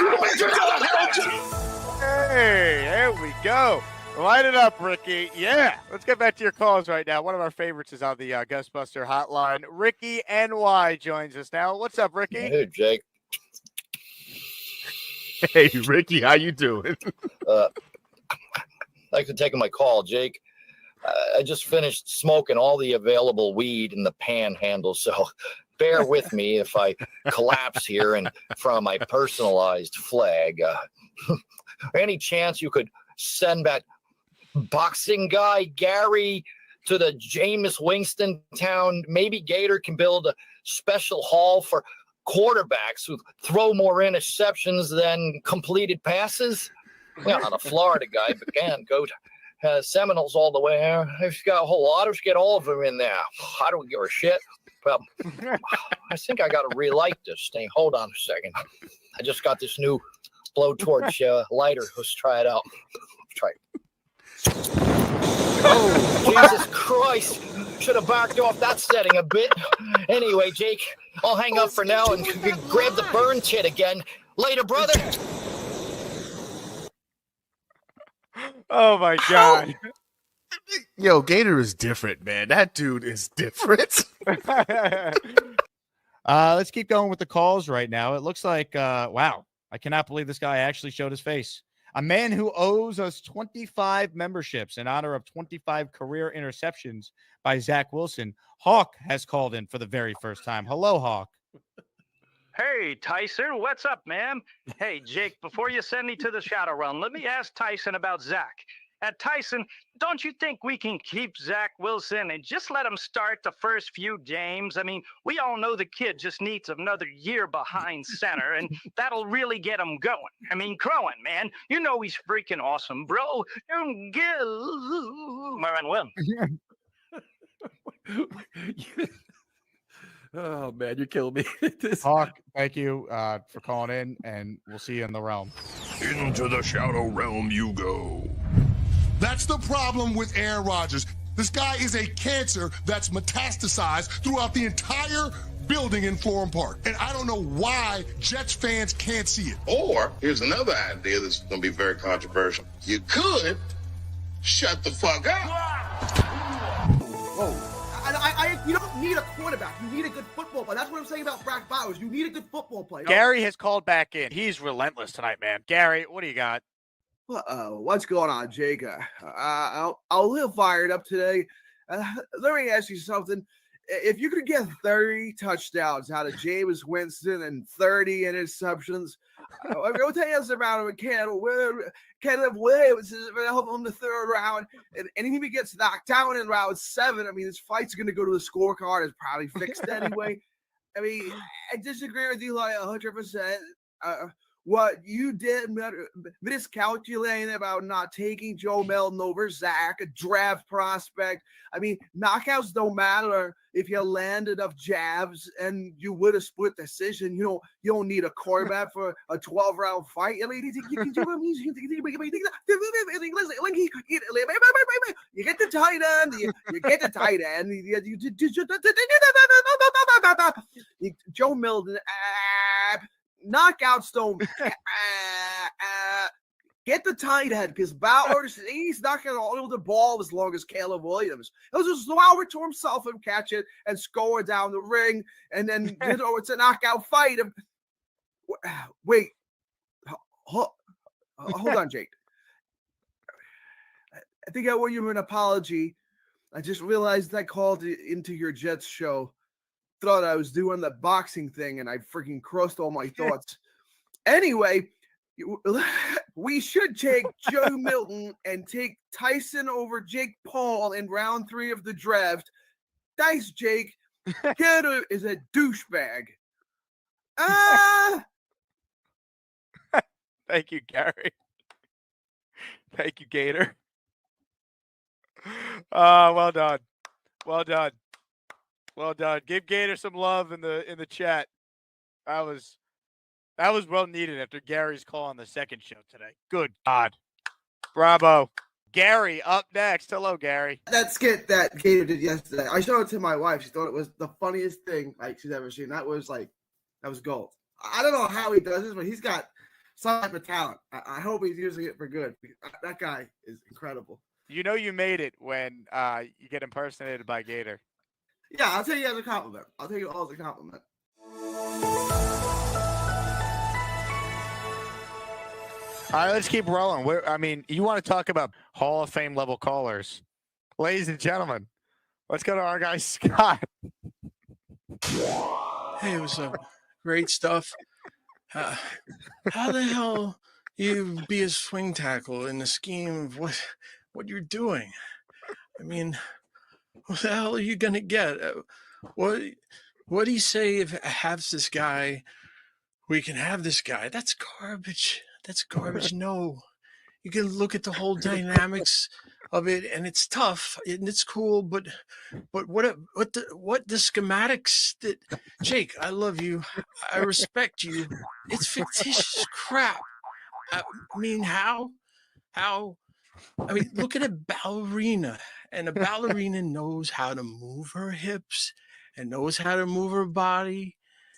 Hey, there we go. Light it up, Ricky. Yeah, let's get back to your calls right now. One of our favorites is on the Ghostbuster hotline. Ricky NY joins us now. What's up, Ricky? Hey, Jake. Hey, Ricky, how you doing? Thanks for taking my call, Jake. I just finished smoking all the available weed in the panhandle, so bear with me if I collapse here in front of my personalized flag. Any chance you could send that boxing guy, Gary, to the Jameis Winston town? Maybe Gator can build a special hall for quarterbacks who throw more interceptions than completed passes. Well, not a Florida guy, but can't go to Seminoles all the way there. If you got a whole lot, get all of them in there. I don't give a shit. Well, I think I got to relight this thing. Hold on a second. I just got this new blowtorch lighter. Let's try it out. Try it. Oh, Jesus Christ. Should have backed off that setting a bit. Anyway, Jake, I'll hang up for now and grab the burn tit again. Later, brother. Oh, my God. Yo, Gator is different, man. That dude is different. Let's keep going with the calls right now. It looks like, wow, I cannot believe this guy actually showed his face. A man who owes us 25 memberships in honor of 25 career interceptions by Zach Wilson. Hawk has called in for the very first time. Hello, Hawk. Hey, Tyson, what's up, man? Hey, Jake, before you send me to the shadow realm, let me ask Tyson about Zach. Tyson, don't you think we can keep Zach Wilson and just let him start the first few games? I mean, we all know the kid just needs another year behind center, and that'll really get him going. I mean, Crowan, man, you know he's freaking awesome, bro. Maran Will. Oh man, you're killing me. Hawk, thank you for calling in, and we'll see you in the realm. Into the shadow realm you go. That's the problem with Aaron Rodgers. This guy is a cancer that's metastasized throughout the entire building in Florham Park. And I don't know why Jets fans can't see it. Or here's another idea that's going to be very controversial. You could shut the fuck up. Whoa. You don't need a quarterback. You need a good football player. That's what I'm saying about Brock Bowers. You need a good football player. Gary has called back in. He's relentless tonight, man. Gary, what do you got? What's going on, Jake? I'll live fired up today. Let me ask you something. If you could get 30 touchdowns out of Jameis Winston and 30 interceptions, I'm going to tell you something about him. Caleb Williams is going to help him in the third round. And if he gets knocked down in round 7, I mean, his fight's going to go to the scorecard. It's probably fixed anyway. I mean, I disagree with you like 100%. What you did, miscalculating about not taking Joe Milton over Zach, a draft prospect. I mean, knockouts don't matter if you land enough jabs and you would have split decision. You don't need a quarterback for a 12-round fight. You get the tight end. You get the tight end. Joe Milton. Knockouts don't get the tight end because Bowers, he's not going to hold the ball as long as Caleb Williams. He'll just allow it to himself and catch it and score down the ring, and then it's a knockout fight. Wait, hold on, Jake. I think I owe you an apology. I just realized I called into your Jets show. Thought I was doing the boxing thing and I freaking crossed all my thoughts. Anyway, we should take Joe Milton and take Tyson over Jake Paul in round 3 of the draft. Thanks, Jake. Kid is a douchebag. Thank you, Gary. Thank you, Gator. Well done. Well done. Well done. Give Gator some love in the chat. That was well needed after Gary's call on the second show today. Good God. Bravo. Gary up next. Hello, Gary. That skit that Gator did yesterday, I showed it to my wife. She thought it was the funniest thing she's ever seen. That was gold. I don't know how he does this, but he's got some type of talent. I hope he's using it for good. That guy is incredible. You know you made it when you get impersonated by Gator. Yeah, I'll take you as a compliment. I'll take it all as a compliment. All right, let's keep rolling. You want to talk about Hall of Fame level callers. Ladies and gentlemen, let's go to our guy, Scott. Hey, what's up? Great stuff. How the hell you be a swing tackle in the scheme of what you're doing? I mean, what the hell are you gonna get? What do you say if I have this guy? We can have this guy. That's garbage. That's garbage. No, you can look at the whole dynamics of it, and it's tough and it's cool. But what the schematics that Jake? I love you. I respect you. It's fictitious crap. I mean, how? I mean, look at a ballerina, and a ballerina knows how to move her hips and knows how to move her body.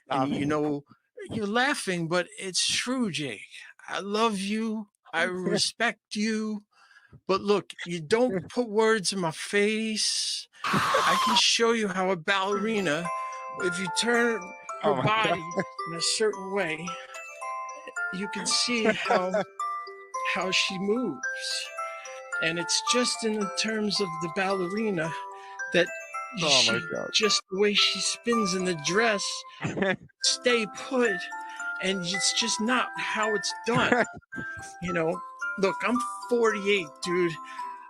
And you're laughing, but it's true, Jake. I love you. I respect you. But look, you don't put words in my face. I can show you how a ballerina, if you turn her body in a certain way, you can see how she moves. And it's just in the terms of the ballerina that just the way she spins in the dress, stay put, and it's just not how it's done. Look, I'm 48, dude.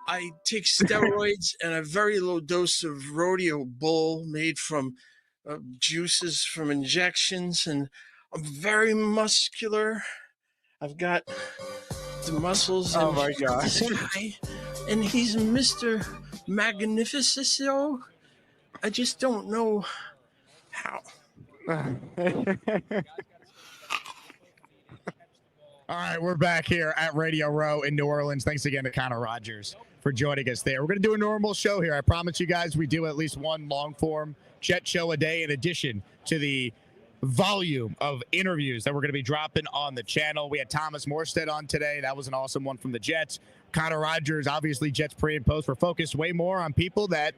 I take steroids and a very low dose of rodeo bull made from juices from injections, and I'm very muscular. I've got the muscles. Oh my God! This guy, and he's Mr. Magnifico. I just don't know How? All right, we're back here at Radio Row in New Orleans. Thanks again to Connor Rogers for joining us there. We're going to do a normal show here. I promise you guys we do at least one long-form Jet show a day in addition to the volume of interviews that we're going to be dropping on the channel. We had Thomas Morstead on today. That was an awesome one from the Jets. Connor Rogers, obviously Jets pre and post. We're focused way more on people that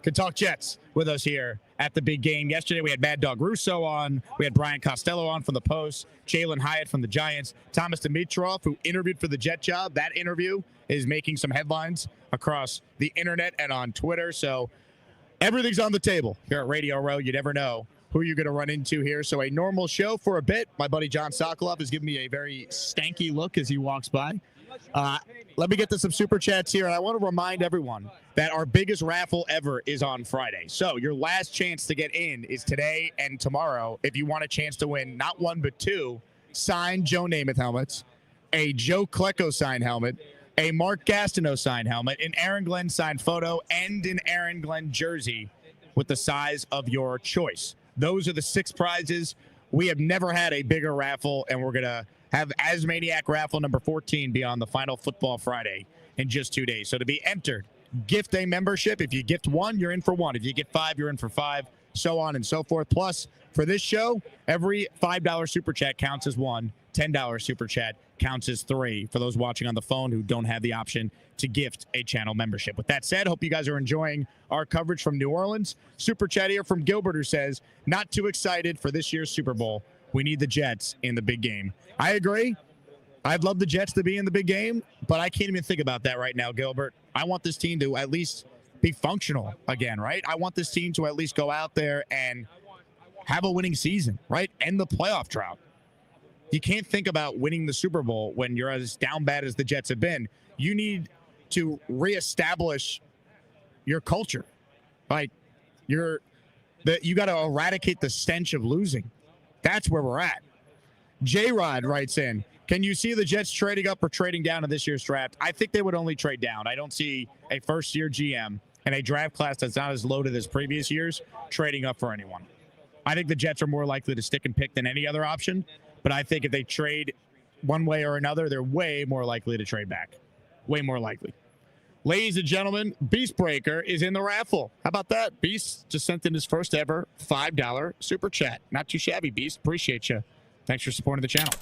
can talk Jets with us here at the big game. Yesterday, we had Mad Dog Russo on. We had Brian Costello on from the Post, Jalen Hyatt from the Giants, Thomas Dimitroff, who interviewed for the Jet job. That interview is making some headlines across the internet and on Twitter. So everything's on the table here at Radio Row. You never know who you're going to run into here. So a normal show for a bit. My buddy John Sokoloff is giving me a very stanky look as he walks by. Let me get to some super chats here. And I want to remind everyone that our biggest raffle ever is on Friday. So your last chance to get in is today and tomorrow. If you want a chance to win not one, but two signed Joe Namath helmets, a Joe Klecko signed helmet, a Mark Gastineau signed helmet, an Aaron Glenn signed photo, and an Aaron Glenn jersey with the size of your choice. Those are the 6 prizes. We have never had a bigger raffle, and we're going to have Asmaniac raffle number 14 be on the final Football Friday in just 2 days. So to be entered, gift a membership. If you gift 1, you're in for 1. If you get 5, you're in for 5, so on and so forth. Plus, for this show, every $5 super chat counts as 1. $10 super chat counts as 3 for those watching on the phone who don't have the option to gift a channel membership. With that said, hope you guys are enjoying our coverage from New Orleans. Super chat here from Gilbert, who says, not too excited for this year's Super Bowl. We need the Jets in the big game. I agree. I'd love the Jets to be in the big game, but I can't even think about that right now, Gilbert. I want this team to at least be functional again, right? I want this team to at least go out there and have a winning season, right? End the playoff drought. You can't think about winning the Super Bowl when you're as down bad as the Jets have been. You need to reestablish your culture. Like, you got to eradicate the stench of losing. That's where we're at. J-Rod writes in, can you see the Jets trading up or trading down in this year's draft? I think they would only trade down. I don't see a first-year GM and a draft class that's not as loaded as previous years trading up for anyone. I think the Jets are more likely to stick and pick than any other option, but I think if they trade one way or another, they're way more likely to trade back. Way more likely. Ladies and gentlemen, Beast Breaker is in the raffle. How about that? Beast just sent in his first ever $5 super chat. Not too shabby, Beast. Appreciate you. Thanks for supporting the channel.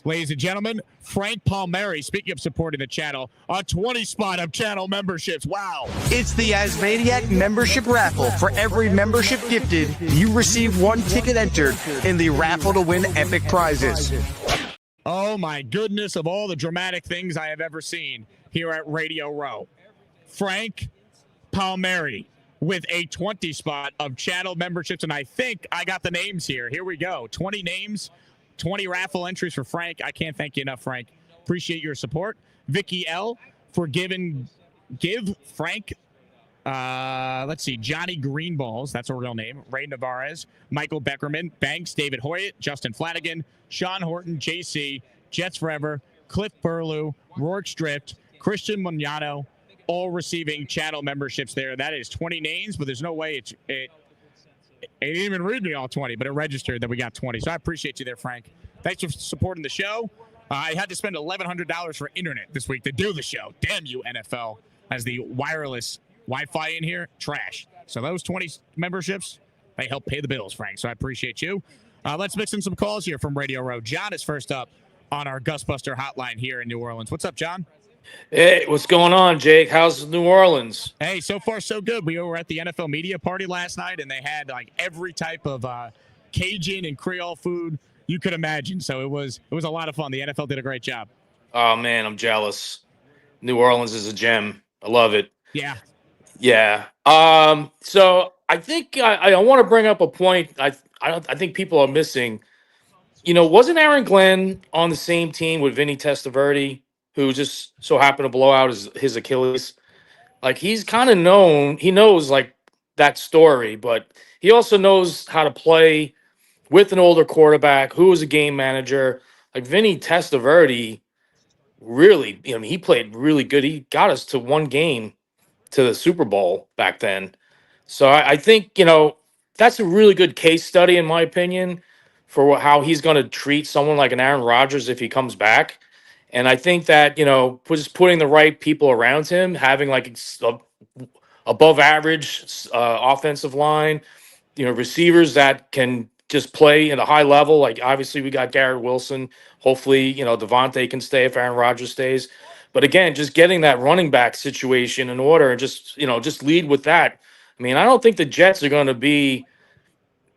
Ladies and gentlemen, Frank Palmieri, speaking of supporting the channel, a 20 spot of channel memberships. Wow. It's the Asmaniac membership raffle. For every membership gifted, you receive 1 ticket entered in the raffle to win epic prizes. Oh my goodness, of all the dramatic things I have ever seen here at Radio Row. Frank Palmieri with a 20 spot of channel memberships, and I think I got the names here. Here we go. 20 names, 20 raffle entries for Frank. I can't thank you enough, Frank. Appreciate your support. Vicky L for give Frank, let's see, Johnny Greenballs, that's a real name, Ray Navarez, Michael Beckerman, Banks, David Hoyt, Justin Flanagan, Sean Horton, JC, Jets Forever, Cliff Burlew, Rourke Drift, Christian Mugnano, all receiving channel memberships there. That is 20 names, but there's no way it didn't even read me all 20, but it registered that we got 20. So I appreciate you there, Frank. Thanks for supporting the show. I had to spend $1,100 for internet this week to do the show. Damn you, NFL. As the wireless Wi-Fi in here, trash. So those 20 memberships, they help pay the bills, Frank. So I appreciate you. Let's mix in some calls here from Radio Row. John is first up on our Gusbuster hotline here in New Orleans. What's up, John? Hey, what's going on, Jake? How's New Orleans? Hey, so far so good. We were at the NFL media party last night, and they had like every type of Cajun and Creole food you could imagine. So it was a lot of fun. The NFL did a great job. Oh man, I'm jealous. New Orleans is a gem. I love it. Yeah. Yeah. So I think I want to bring up a point. I think people are missing. You know, wasn't Aaron Glenn on the same team with Vinny Testaverde, who just so happened to blow out his Achilles? Like, he's kind of known. He knows like that story, but he also knows how to play with an older quarterback who was a game manager. Like Vinny Testaverde, really, he played really good. He got us to one game to the Super Bowl back then. So I think, that's a really good case study, in my opinion, for how he's going to treat someone like an Aaron Rodgers if he comes back. And I think that, just putting the right people around him, having like above average offensive line, receivers that can just play at a high level. Like obviously we got Garrett Wilson. Hopefully, Devontae can stay if Aaron Rodgers stays. But again, just getting that running back situation in order and just lead with that. I mean, I don't think the Jets are going to be.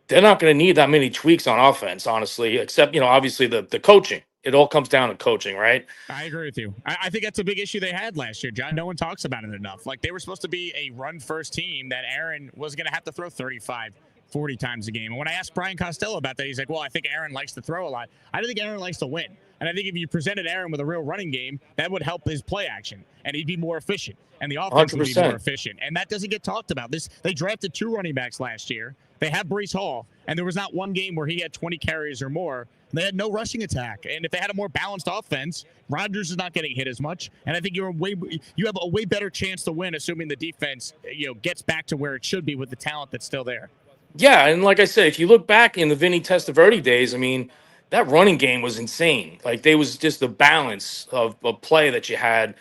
They're not going to need that many tweaks on offense, honestly, except, obviously the coaching. It all comes down to coaching, right? I agree with you. I think that's a big issue they had last year, John. No one talks about it enough. Like, they were supposed to be a run-first team that Aaron was going to have to throw 35, 40 times a game. And when I asked Brian Costello about that, he's like, well, I think Aaron likes to throw a lot. I don't think Aaron likes to win. And I think if you presented Aaron with a real running game, that would help his play action, and he'd be more efficient. And the offense would be 100%. more efficient. And that doesn't get talked about. They drafted 2 running backs last year. They have Breece Hall, and there was not one game where he had 20 carries or more. They had no rushing attack. And if they had a more balanced offense, Rodgers is not getting hit as much. And I think you have a way better chance to win, assuming the defense gets back to where it should be with the talent that's still there. Yeah, and like I said, if you look back in the Vinny Testaverde days, I mean, that running game was insane. Like, there was just the balance of play that you had.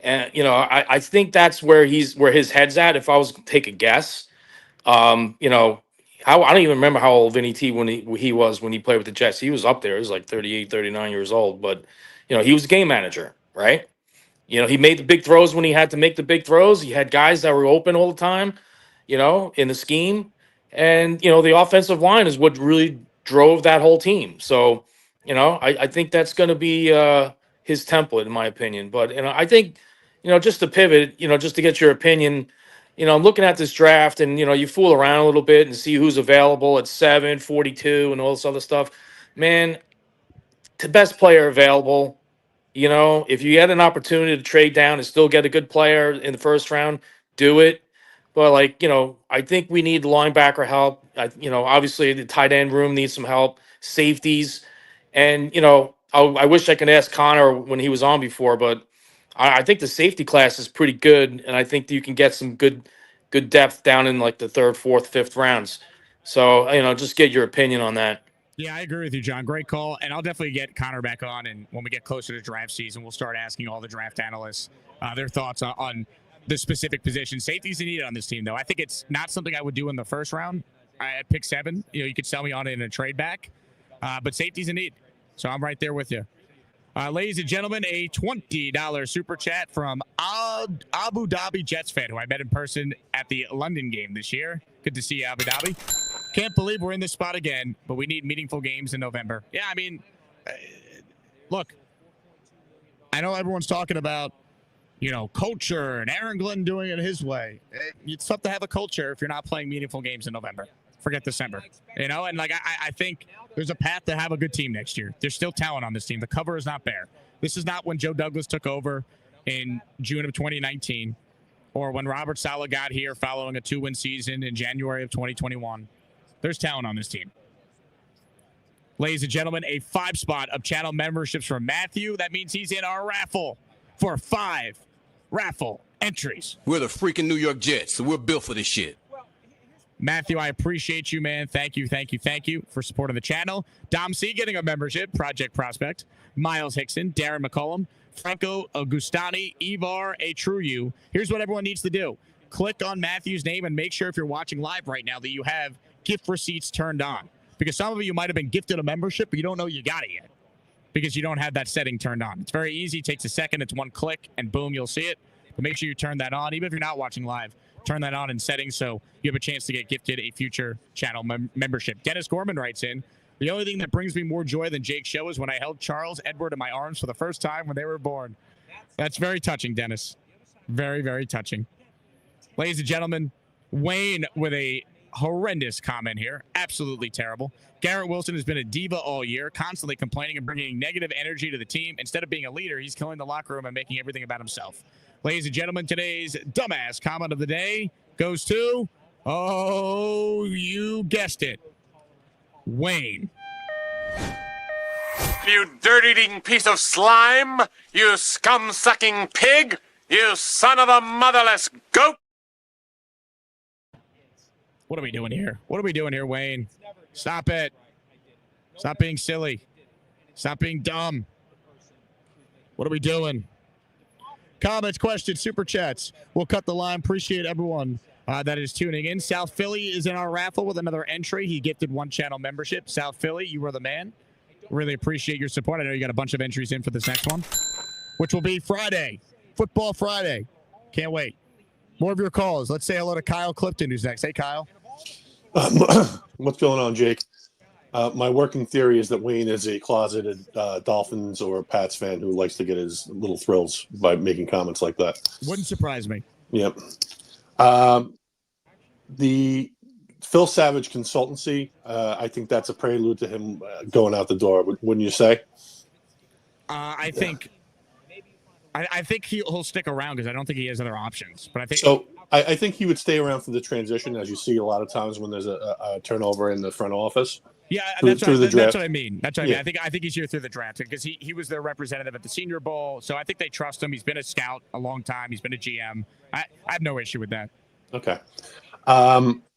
And, I think that's where his head's at, if I was to take a guess. I don't even remember how old Vinny T when he was when he played with the Jets. He was up there. He was like 38, 39 years old. But, he was a game manager, right? He made the big throws when he had to make the big throws. He had guys that were open all the time, in the scheme. And, the offensive line is what really drove that whole team. So, I think that's going to be his template, in my opinion. But, I think, just to pivot, just to get your opinion, I'm looking at this draft and, you fool around a little bit and see who's available at 7, 42 and all this other stuff. Man, the best player available, if you had an opportunity to trade down and still get a good player in the first round, do it. But, I think we need linebacker help. Obviously the tight end room needs some help, safeties. And, I wish I could ask Connor when he was on before, but I think the safety class is pretty good. And I think that you can get some good depth down in like the 3rd, 4th, 5th rounds. So, just get your opinion on that. Yeah, I agree with you, John. Great call. And I'll definitely get Connor back on. And when we get closer to draft season, we'll start asking all the draft analysts their thoughts on the specific position. Safety's needed on this team, though. I think it's not something I would do in the first round at pick 7. You could sell me on it in a trade back. But safety's a need. So I'm right there with you. Ladies and gentlemen, a $20 super chat from Abu Dhabi Jets fan who I met in person at the London game this year. Good to see you, Abu Dhabi. Can't believe we're in this spot again, but we need meaningful games in November. Yeah, I mean, look, I know everyone's talking about, culture and Aaron Glenn doing it his way. It's tough to have a culture if you're not playing meaningful games in November. Forget December, and I think there's a path to have a good team next year. There's still talent on this team. The cover is not bare. This is not when Joe Douglas took over in June of 2019 or when Robert Saleh got here following a 2-win season in January of 2021. There's talent on this team. Ladies and gentlemen, a 5-spot of channel memberships from Matthew. That means he's in our raffle for 5 raffle entries. We're the freaking New York Jets, so we're built for this shit. Matthew, I appreciate you, man. Thank you for supporting the channel. Dom C getting a membership, Project Prospect. Miles Hickson, Darren McCullum, Franco Augustani, Ivar, A True You. Here's what everyone needs to do. Click on Matthew's name and make sure if you're watching live right now that you have gift receipts turned on. Because some of you might have been gifted a membership, but you don't know you got it yet because you don't have that setting turned on. It's very easy. It takes a second. It's one click, and boom, you'll see it. But make sure you turn that on. Even if you're not watching live, turn that on in settings so you have a chance to get gifted a future channel membership. Dennis Gorman writes in, the only thing that brings me more joy than Jake's show is when I held Charles Edward in my arms for the first time when they were born. That's very touching, Dennis. Very, very touching. Ladies and gentlemen, Wayne with a horrendous comment here. Absolutely terrible. Garrett Wilson has been a diva all year, constantly complaining and bringing negative energy to the team. Instead of being a leader, he's killing the locker room and making everything about himself. Ladies and gentlemen, today's dumbass comment of the day goes to, oh, you guessed it, Wayne. You dirt-eating piece of slime! You scum-sucking pig! You son of a motherless goat! What are we doing here? What are we doing here, Wayne? Stop it. Stop being silly. Stop being dumb. What are we doing? Comments, questions, super chats. We'll cut the line. Appreciate everyone that is tuning in. South Philly is in our raffle with another entry. He gifted one channel membership. South Philly, you were the man. Really appreciate your support. I know you got a bunch of entries in for this next one, which will be Friday. Football Friday. Can't wait. More of your calls. Let's say hello to Kyle Clifton, who's next. Hey, Kyle. What's going on, Jake? My working theory is that Wayne is a closeted Dolphins or Pats fan who likes to get his little thrills by making comments like that. Wouldn't surprise me. Yep. The Phil Savage consultancy, I think that's a prelude to him going out the door, wouldn't you say? I think he'll stick around because I don't think he has other options. But I think so. I think he would stay around for the transition, as you see a lot of times when there's a turnover in the front office. Yeah, that's what I mean. That's what I mean. I think he's here through the draft because he was their representative at the Senior Bowl. So I think they trust him. He's been a scout a long time. He's been a GM. I have no issue with that. Okay.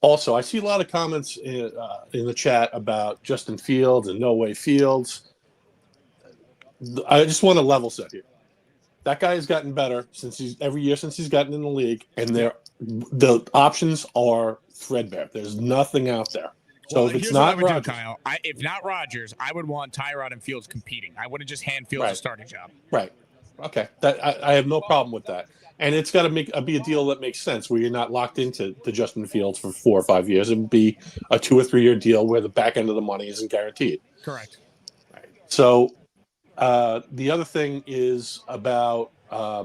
Also, I see a lot of comments in the chat about Justin Fields and No Way Fields. I just want to level set here. That guy has gotten better every year since he's gotten in the league, and the options are threadbare. There's nothing out there. So if it's not Rodgers, Kyle, if not Rodgers, I would want Tyrod and Fields competing. I wouldn't just hand Fields a starting job. Right. Okay. I have no problem with that. And it's got to be a deal that makes sense where you're not locked into Justin Fields for 4 or 5 years. It would be a 2 or 3 year deal where the back end of the money isn't guaranteed. Correct. Right. So the other thing is about I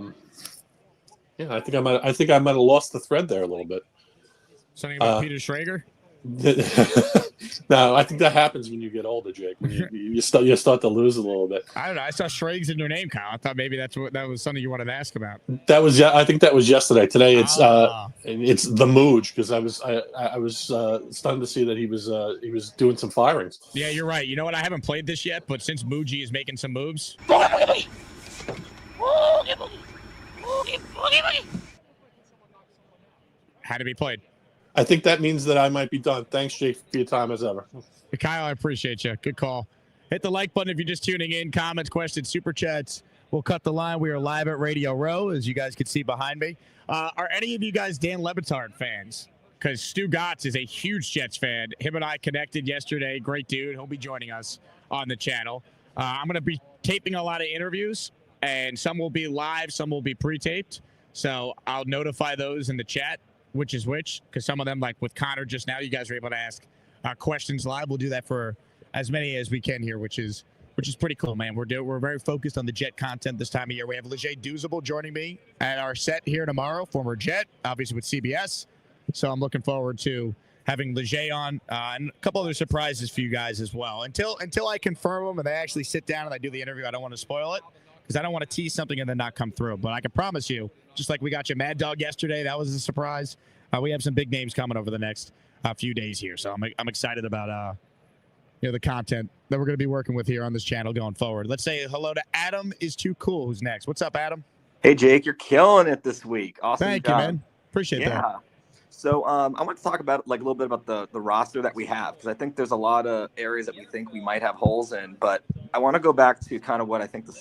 think I might have lost the thread there a little bit. Something about Peter Schrager? No, I think that happens when you get older, Jake. When you start to lose a little bit. I don't know. I saw Schrags in your name, Kyle. I thought maybe that was something you wanted to ask about. I think that was yesterday. Today it's the Mougey because I was starting to see that he was doing some firings. Yeah, you're right. You know what? I haven't played this yet, but since Mougey is making some moves. Had to be played. I think that means that I might be done. Thanks, Jake, for your time as ever. Kyle, I appreciate you. Good call. Hit the like button if you're just tuning in. Comments, questions, super chats. We'll cut the line. We are live at Radio Row, as you guys can see behind me. Are any of you guys Dan Le Batard fans? Because Stu Gotts is a huge Jets fan. Him and I connected yesterday. Great dude. He'll be joining us on the channel. I'm going to be taping a lot of interviews, and some will be live, some will be pre-taped. So I'll notify those in the chat. Which is which, because some of them, like with Connor just now, you guys are able to ask questions live. We'll do that for as many as we can here, which is pretty cool, man. We're very focused on the Jet content this time of year. We have Leger Douzable joining me at our set here tomorrow, former Jet, obviously with CBS. So I'm looking forward to having Leger on and a couple other surprises for you guys as well. Until I confirm them and they actually sit down and I do the interview, I don't want to spoil it because I don't want to tease something and then not come through. But I can promise you, just like we got you Mad Dog yesterday, that was a surprise. We have some big names coming over the next few days here, so I'm excited about the content that we're going to be working with here on this channel going forward. Let's say hello to Adam is too cool. Who's next? What's up, Adam? Hey, Jake, you're killing it this week. Awesome. Thank you, man. Appreciate that. So I want to talk about a little bit about the roster that we have because I think there's a lot of areas that we think we might have holes in, but I want to go back to kind of what I think the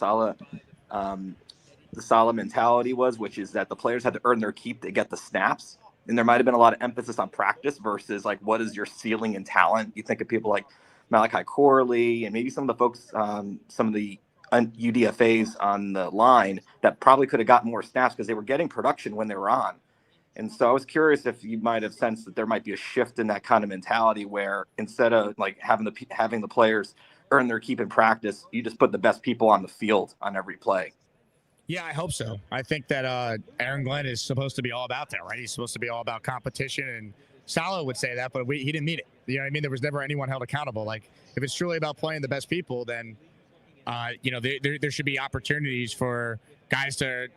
Saleh mentality was, which is that the players had to earn their keep to get the snaps. And there might have been a lot of emphasis on practice versus like what is your ceiling and talent. You think of people like Malachi Corley and maybe some of the folks, some of the UDFAs on the line that probably could have gotten more snaps because they were getting production when they were on. And so I was curious if you might have sensed that there might be a shift in that kind of mentality where instead of like having the players earn their keep in practice, you just put the best people on the field on every play. Yeah, I hope so. I think that Aaron Glenn is supposed to be all about that, right? He's supposed to be all about competition, and Saleh would say that, but he didn't mean it. You know what I mean? There was never anyone held accountable. Like, if it's truly about playing the best people, then, there should be opportunities for guys to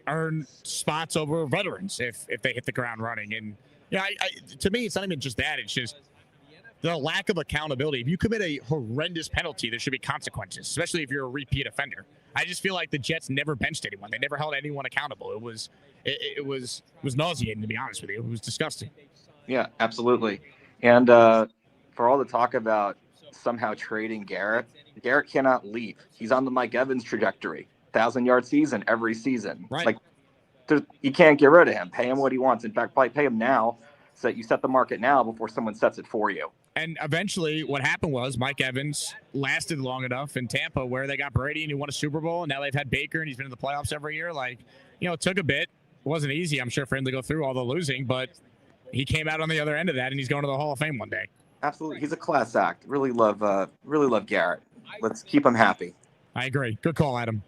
earn spots over veterans if they hit the ground running. And, to me, it's not even just that. It's just the lack of accountability. If you commit a horrendous penalty, there should be consequences, especially if you're a repeat offender. I just feel like the Jets never benched anyone. They never held anyone accountable. It was nauseating, to be honest with you. It was disgusting. Yeah, absolutely. And for all the talk about somehow trading Garrett cannot leave. He's on the Mike Evans trajectory, 1,000-yard season every season. Right. Like, you can't get rid of him. Pay him what he wants. In fact, probably pay him now, so that you set the market now before someone sets it for you. And eventually, what happened was Mike Evans lasted long enough in Tampa where they got Brady and he won a Super Bowl. And now they've had Baker and he's been in the playoffs every year. Like, it took a bit. It wasn't easy, I'm sure, for him to go through all the losing, but he came out on the other end of that and he's going to the Hall of Fame one day. Absolutely. He's a class act. Really love Garrett. Let's keep him happy. I agree. Good call, Adam.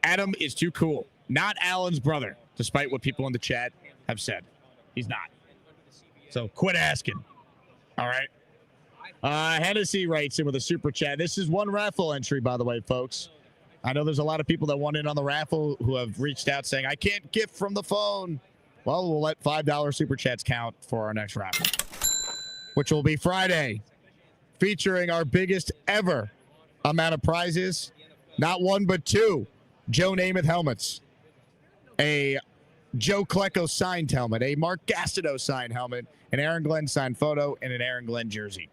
Adam is too cool. Not Alan's brother, despite what people in the chat have said. He's not. So quit asking. All right. Hennessy writes in with a super chat. This is one raffle entry, by the way, folks. I know there's a lot of people that want in on the raffle who have reached out saying, I can't gift from the phone. Well, we'll let $5 super chats count for our next raffle, which will be Friday, featuring our biggest ever amount of prizes. Not one, but two Joe Namath helmets, a Joe Klecko signed helmet, a Mark Gastineau signed helmet, an Aaron Glenn signed photo, and an Aaron Glenn jersey.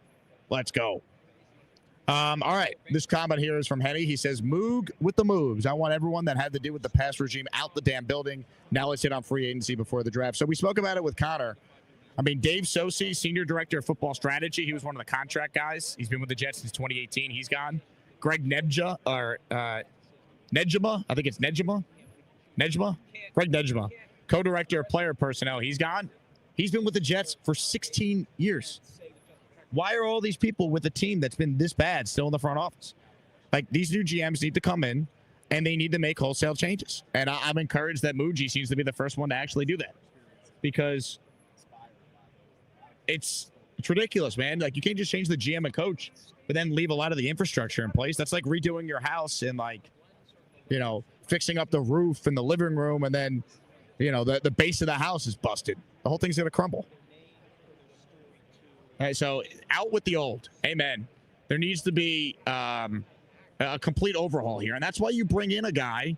Let's go. All right. This comment here is from Henny. He says, Moog with the moves. I want everyone that had to do with the past regime out the damn building. Now let's hit on free agency before the draft. So we spoke about it with Connor. I mean, Dave Sosi, Senior Director of Football Strategy. He was one of the contract guys. He's been with the Jets since 2018. He's gone. Greg Nejma, I think it's Nejma. Greg Nejma, co-director of player personnel. He's gone. He's been with the Jets for 16 years. Why are all these people with a team that's been this bad still in the front office? Like, these new GMs need to come in, and they need to make wholesale changes. And I'm encouraged that Mougey seems to be the first one to actually do that. Because it's ridiculous, man. Like, you can't just change the GM and coach, but then leave a lot of the infrastructure in place. That's like redoing your house and, like, fixing up the roof in the living room, and then, the base of the house is busted. The whole thing's going to crumble. All right, so out with the old. Amen. There needs to be a complete overhaul here, and that's why you bring in a guy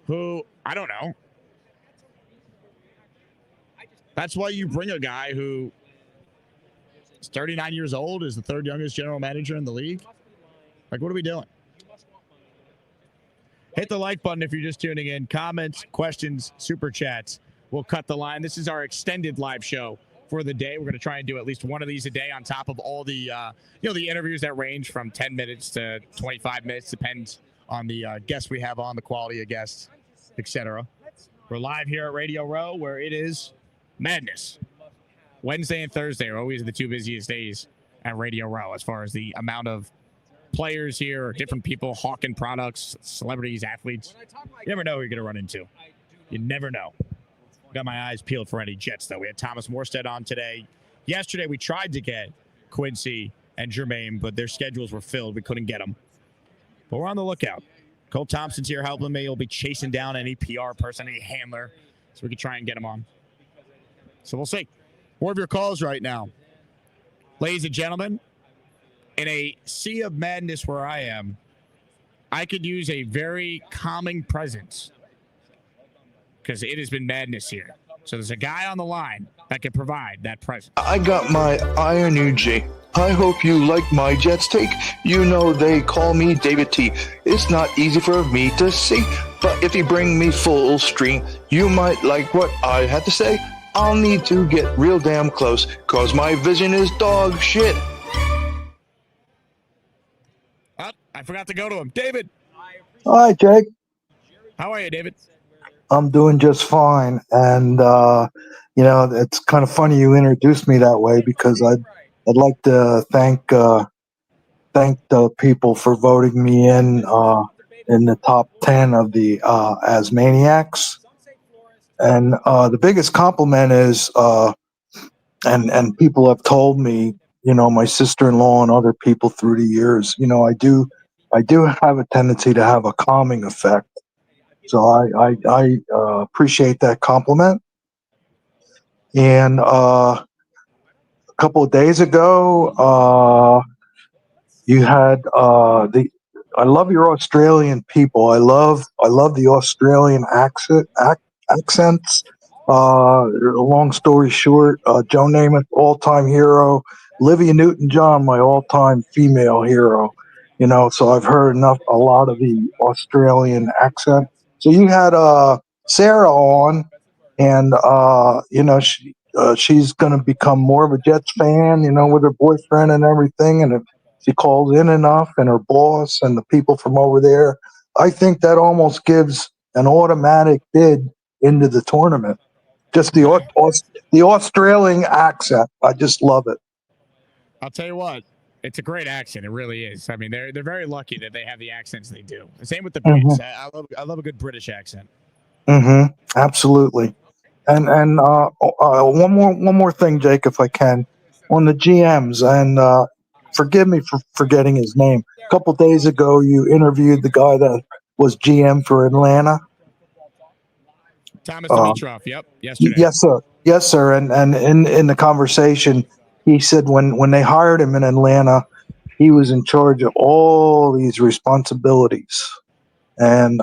who, I don't know. That's why you bring a guy who is 39 years old, is the third youngest general manager in the league. Like, what are we doing? Hit the like button if you're just tuning in. Comments, questions, super chats. We'll cut the line. This is our extended live show for the day. We're going to try and do at least one of these a day on top of all the, the interviews that range from 10 minutes to 25 minutes. Depends on the guests we have on, the quality of guests, etc. We're live here at Radio Row, where it is madness. Wednesday and Thursday are always the two busiest days at Radio Row as far as the amount of players here, or different people hawking products, celebrities, athletes. You never know who you're going to run into. You never know. Got my eyes peeled for any Jets, though. We had Thomas Morstead on today. Yesterday, we tried to get Quincy and Jermaine, but their schedules were filled. We couldn't get them. But we're on the lookout. Cole Thompson's here helping me. He'll be chasing down any PR person, any handler, so we can try and get him on. So we'll see. More of your calls right now. Ladies and gentlemen, in a sea of madness where I am, I could use a very calming presence, because it has been madness here. So there's a guy on the line that can provide that presence. I got my Iron UG. I hope you like my Jets take. You know they call me David T. It's not easy for me to see, but if you bring me full stream, you might like what I had to say. I'll need to get real damn close, cause my vision is dog shit. Oh, I forgot to go to him. David. Hi, Jake. How are you, David? I'm doing just fine. And, it's kind of funny you introduced me that way, because I'd like to thank the people for voting me in the top 10 of the Asmaniacs. And the biggest compliment is, and people have told me, my sister-in-law and other people through the years, I do have a tendency to have a calming effect. So I appreciate that compliment. And a couple of days ago, you had I love your Australian people. I love the Australian accent. accents. Long story short, Joe Namath, all-time hero. Olivia Newton-John, my all-time female hero. So I've heard a lot of the Australian accent. So you had Sarah on, and she's going to become more of a Jets fan, with her boyfriend and everything. And if she calls in enough, and her boss and the people from over there, I think that almost gives an automatic bid into the tournament. Just the Australian accent, I just love it. I'll tell you what, it's a great accent. It really is. I mean, they're very lucky that they have the accents they do. Same with the Brits. I love a good British accent. Mm-hmm. Absolutely. And one more thing, Jake, if I can, on the GMs, and forgive me for forgetting his name. A couple days ago, you interviewed the guy that was GM for Atlanta. Thomas Dimitroff. Yep. Yesterday. Yes, sir. Yes, sir. And in the conversation, he said when they hired him in Atlanta, he was in charge of all these responsibilities, and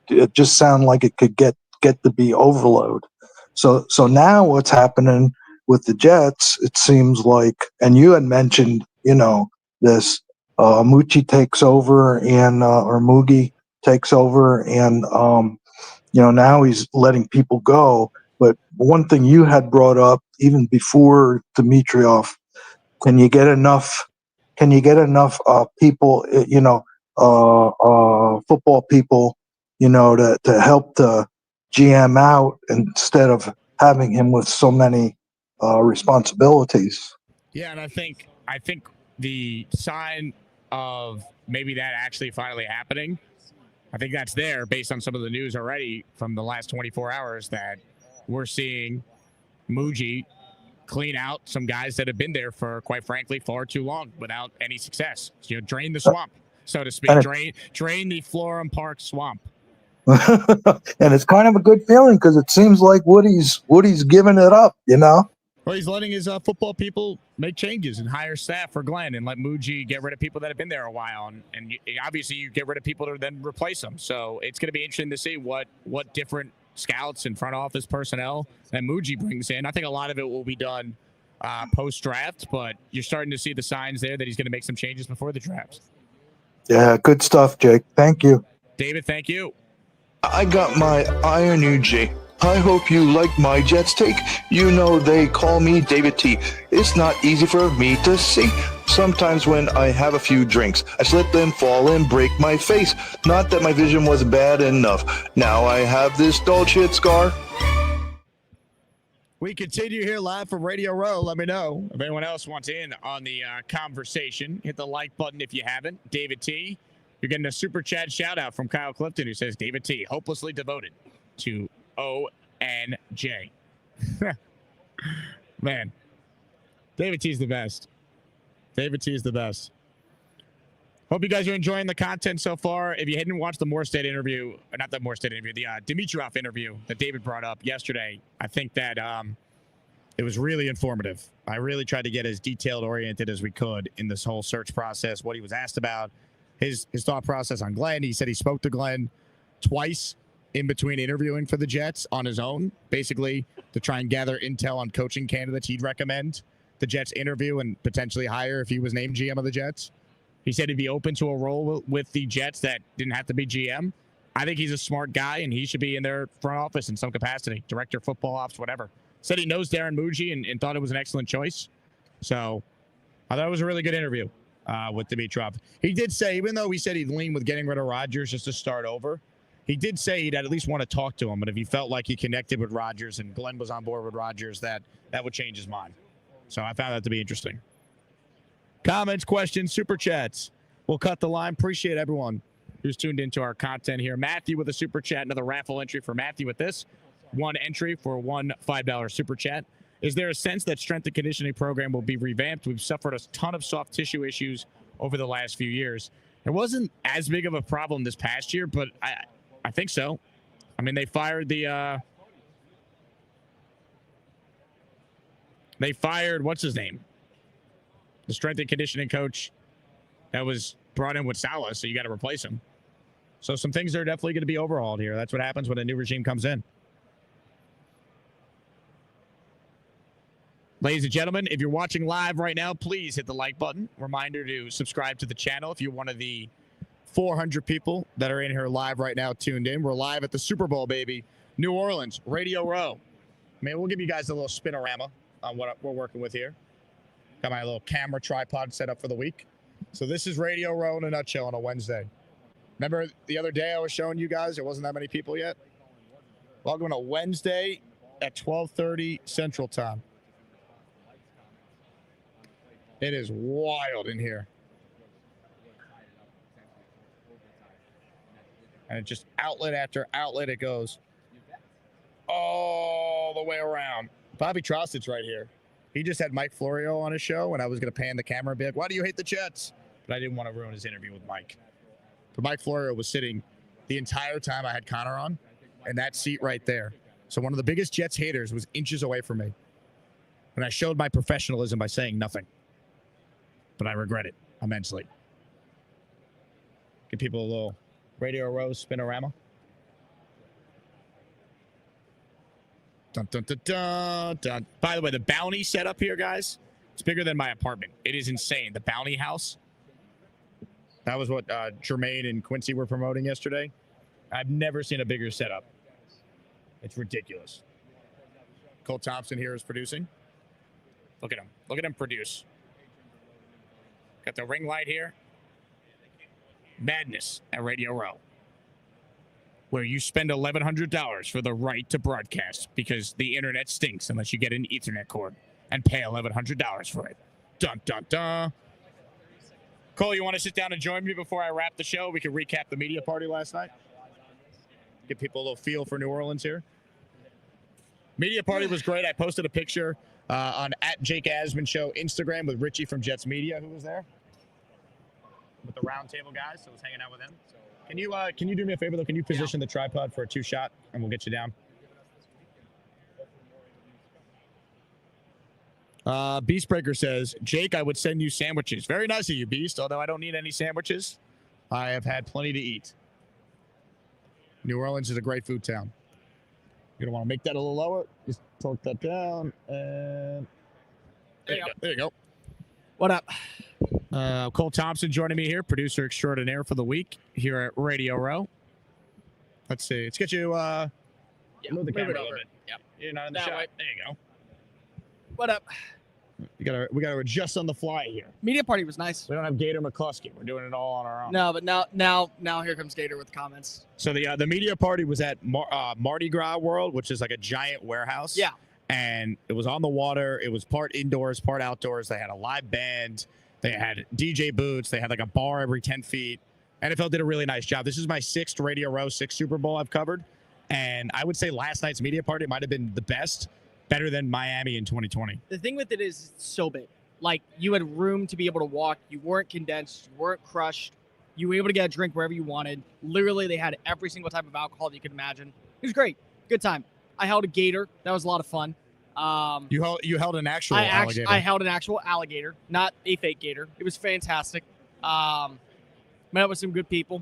it just sounded like it could get to be overload. So now what's happening with the Jets? It seems like, and you had mentioned, this Moochie takes over, and or Mougey takes over, and now he's letting people go. But one thing you had brought up even before Dimitroff, can you get enough people, football people, to help the GM out instead of having him with so many responsibilities? Yeah, and I think the sign of maybe that actually finally happening, I think that's there based on some of the news already from the last 24 hours that we're seeing Mougey clean out some guys that have been there for, quite frankly, far too long without any success. Drain the swamp, so to speak. Drain the Florham Park swamp. And it's kind of a good feeling because it seems like Woody's giving it up, Well, he's letting his football people make changes and hire staff for Glenn and let Mougey get rid of people that have been there a while. And obviously you get rid of people to then replace them. So it's going to be interesting to see what different scouts and front office personnel that Mougey brings in. I think a lot of it will be done post-draft, but you're starting to see the signs there that he's going to make some changes before the draft. Yeah, good stuff, Jake. Thank you. David, thank you. I got my Iron UJ. I hope you like my Jets take. They call me David T. It's not easy for me to see. Sometimes when I have a few drinks, I slip and fall and break my face. Not that my vision was bad enough. Now I have this dull shit scar. We continue here live from Radio Row. Let me know if anyone else wants in on the conversation. Hit the like button if you haven't. David T., you're getting a super chat shout out from Kyle Clifton, who says, David T., hopelessly devoted to ONJ. Man, David T is the best. David T is the best. Hope you guys are enjoying the content so far. If you hadn't watched the Morstead interview, not the Morstead interview, the Dimitroff interview that David brought up yesterday, I think that it was really informative. I really tried to get as detailed oriented as we could in this whole search process, what he was asked about, his thought process on Glenn. He said he spoke to Glenn twice in between interviewing for the Jets on his own, basically to try and gather intel on coaching candidates he'd recommend the Jets interview and potentially hire if he was named GM of the Jets. He said he'd be open to a role with the Jets that didn't have to be GM. I think he's a smart guy, and he should be in their front office in some capacity, director, football ops, whatever. Said he knows Darren Mougey and thought it was an excellent choice. So I thought it was a really good interview with Dimitroff. He did say, even though he said he'd lean with getting rid of Rodgers just to start over, he did say he'd at least want to talk to him, but if he felt like he connected with Rodgers and Glenn was on board with Rodgers, that would change his mind. So I found that to be interesting. Comments, questions, super chats. We'll cut the line. Appreciate everyone who's tuned into our content here. Matthew with a super chat, another raffle entry for Matthew with this. One entry for one $5 super chat. Is there a sense that strength and conditioning program will be revamped? We've suffered a ton of soft tissue issues over the last few years. It wasn't as big of a problem this past year, but I think so. I mean, they fired what's his name? The strength and conditioning coach that was brought in with Salah, so you got to replace him. So some things are definitely going to be overhauled here. That's what happens when a new regime comes in. Ladies and gentlemen, if you're watching live right now, please hit the like button. Reminder to subscribe to the channel if you're one of the 400 people that are in here live right now tuned in. We're live at the Super Bowl, baby. New Orleans, Radio Row. Man, we'll give you guys a little spinorama on what we're working with here. Got my little camera tripod set up for the week. So this is Radio Row in a nutshell on a Wednesday. Remember the other day I was showing you guys there wasn't that many people yet? Welcome to Wednesday at 12:30 Central Time. It is wild in here. And it just outlet after outlet it goes all the way around. Bobby Trosted's right here. He just had Mike Florio on his show, and I was going to pan the camera and be like, why do you hate the Jets? But I didn't want to ruin his interview with Mike. But Mike Florio was sitting the entire time I had Connor on, in that seat right there. So one of the biggest Jets haters was inches away from me. And I showed my professionalism by saying nothing. But I regret it immensely. Give people a little Radio Row spinorama. Dun, dun, dun, dun, dun. By the way, the bounty setup here, guys, it's bigger than my apartment. It is insane. The bounty house. That was what Jermaine and Quincy were promoting yesterday. I've never seen a bigger setup. It's ridiculous. Cole Thompson here is producing. Look at him. Look at him produce. Got the ring light here. Madness at Radio Row, where you spend $1,100 for the right to broadcast because the internet stinks unless you get an Ethernet cord and pay $1,100 for it. Dun, dun, dun. Cole, you want to sit down and join me before I wrap the show? We can recap the media party last night. Give people a little feel for New Orleans here. Media party was great. I posted a picture on @JakeAsman Show Instagram with Richie from Jets Media, who was there with the roundtable guys. So I was hanging out with him. Can you do me a favor though? Can you position the tripod for a 2-shot and we'll get you down? Beastbreaker says, Jake, I would send you sandwiches. Very nice of you, Beast. Although I don't need any sandwiches, I have had plenty to eat. New Orleans is a great food town. You're gonna want to make that a little lower. Just torque that down, and there you go. There you go. What up? Cole Thompson joining me here, producer extraordinaire for the week here at Radio Row. Let's see. Let's get you. Move the camera a little bit. Yep. You're not in the shot. Way. There you go. What up? We gotta adjust on the fly here. Media party was nice. We don't have Gator McCluskey. We're doing it all on our own. No, but now here comes Gator with comments. So the media party was at Mardi Gras World, which is like a giant warehouse. Yeah. And it was on the water. It was part indoors, part outdoors. They had a live band. They had DJ booths. They had like a bar every 10 feet. NFL did a really nice job. This is my 6th Radio Row, 6th Super Bowl I've covered. And I would say last night's media party might have been the best, better than Miami in 2020. The thing with it is it's so big. Like, you had room to be able to walk. You weren't condensed. You weren't crushed. You were able to get a drink wherever you wanted. Literally, they had every single type of alcohol that you could imagine. It was great. Good time. I held a gator. That was a lot of fun. You held an actual alligator. I held an actual alligator, not a fake gator. It was fantastic. Met up with some good people.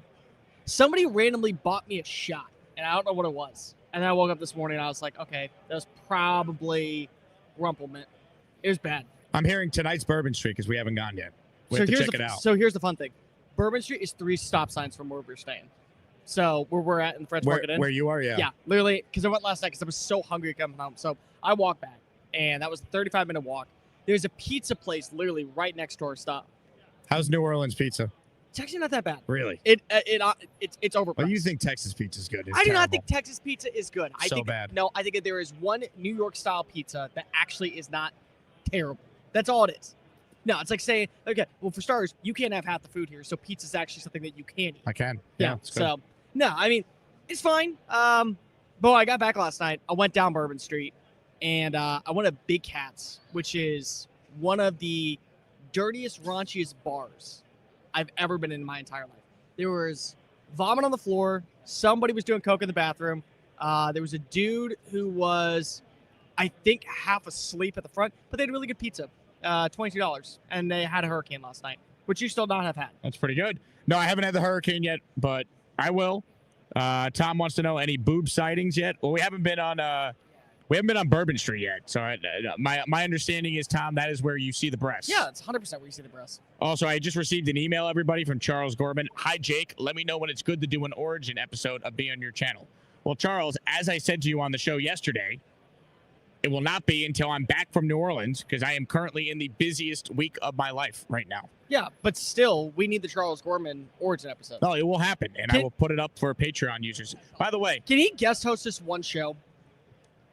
Somebody randomly bought me a shot, and I don't know what it was. And then I woke up this morning, and I was like, okay, that was probably Rumpelmint. It was bad. I'm hearing tonight's Bourbon Street because we haven't gone yet. We have to check it out. So here's the fun thing. Bourbon Street is 3 stop signs from where we're staying. So where we're at in the French Market Inn. Where you are, yeah. Yeah, literally, because I went last night because I was so hungry coming home. So I walked back, and that was a 35-minute walk. There's a pizza place literally right next to our stop. How's New Orleans pizza? It's actually not that bad. Really? It's overpriced. Well, you think Texas pizza is good? I do not think Texas pizza is good. I think bad. No, I think that there is one New York style pizza that actually is not terrible. That's all it is. No, it's like saying, okay, well, for starters, you can't have half the food here, so pizza is actually something that you can eat. I can. Yeah. It's good. So no, I mean, it's fine. But I got back last night. I went down Bourbon Street, and I went to Big Cats, which is one of the dirtiest, raunchiest bars I've ever been in my entire life. There was vomit on the floor. Somebody was doing coke in the bathroom. There was a dude who was, I think, half asleep at the front, but they had really good pizza, $22, and they had a hurricane last night, which you still not have had. That's pretty good. No, I haven't had the hurricane yet, but I will. Tom wants to know any boob sightings yet. Well, we haven't been on Bourbon Street yet. So my understanding is, Tom, that is where you see the breasts. Yeah, it's 100% where you see the breasts. Also, I just received an email, everybody, from Charles Gorman. Hi, Jake. Let me know when it's good to do an origin episode of Be on Your Channel. Well, Charles, as I said to you on the show yesterday, it will not be until I'm back from New Orleans because I am currently in the busiest week of my life right now. Yeah, but still, we need the Charles Gorman origin episode. No, it will happen, and I will put it up for Patreon users. By the way, can he guest host this one show?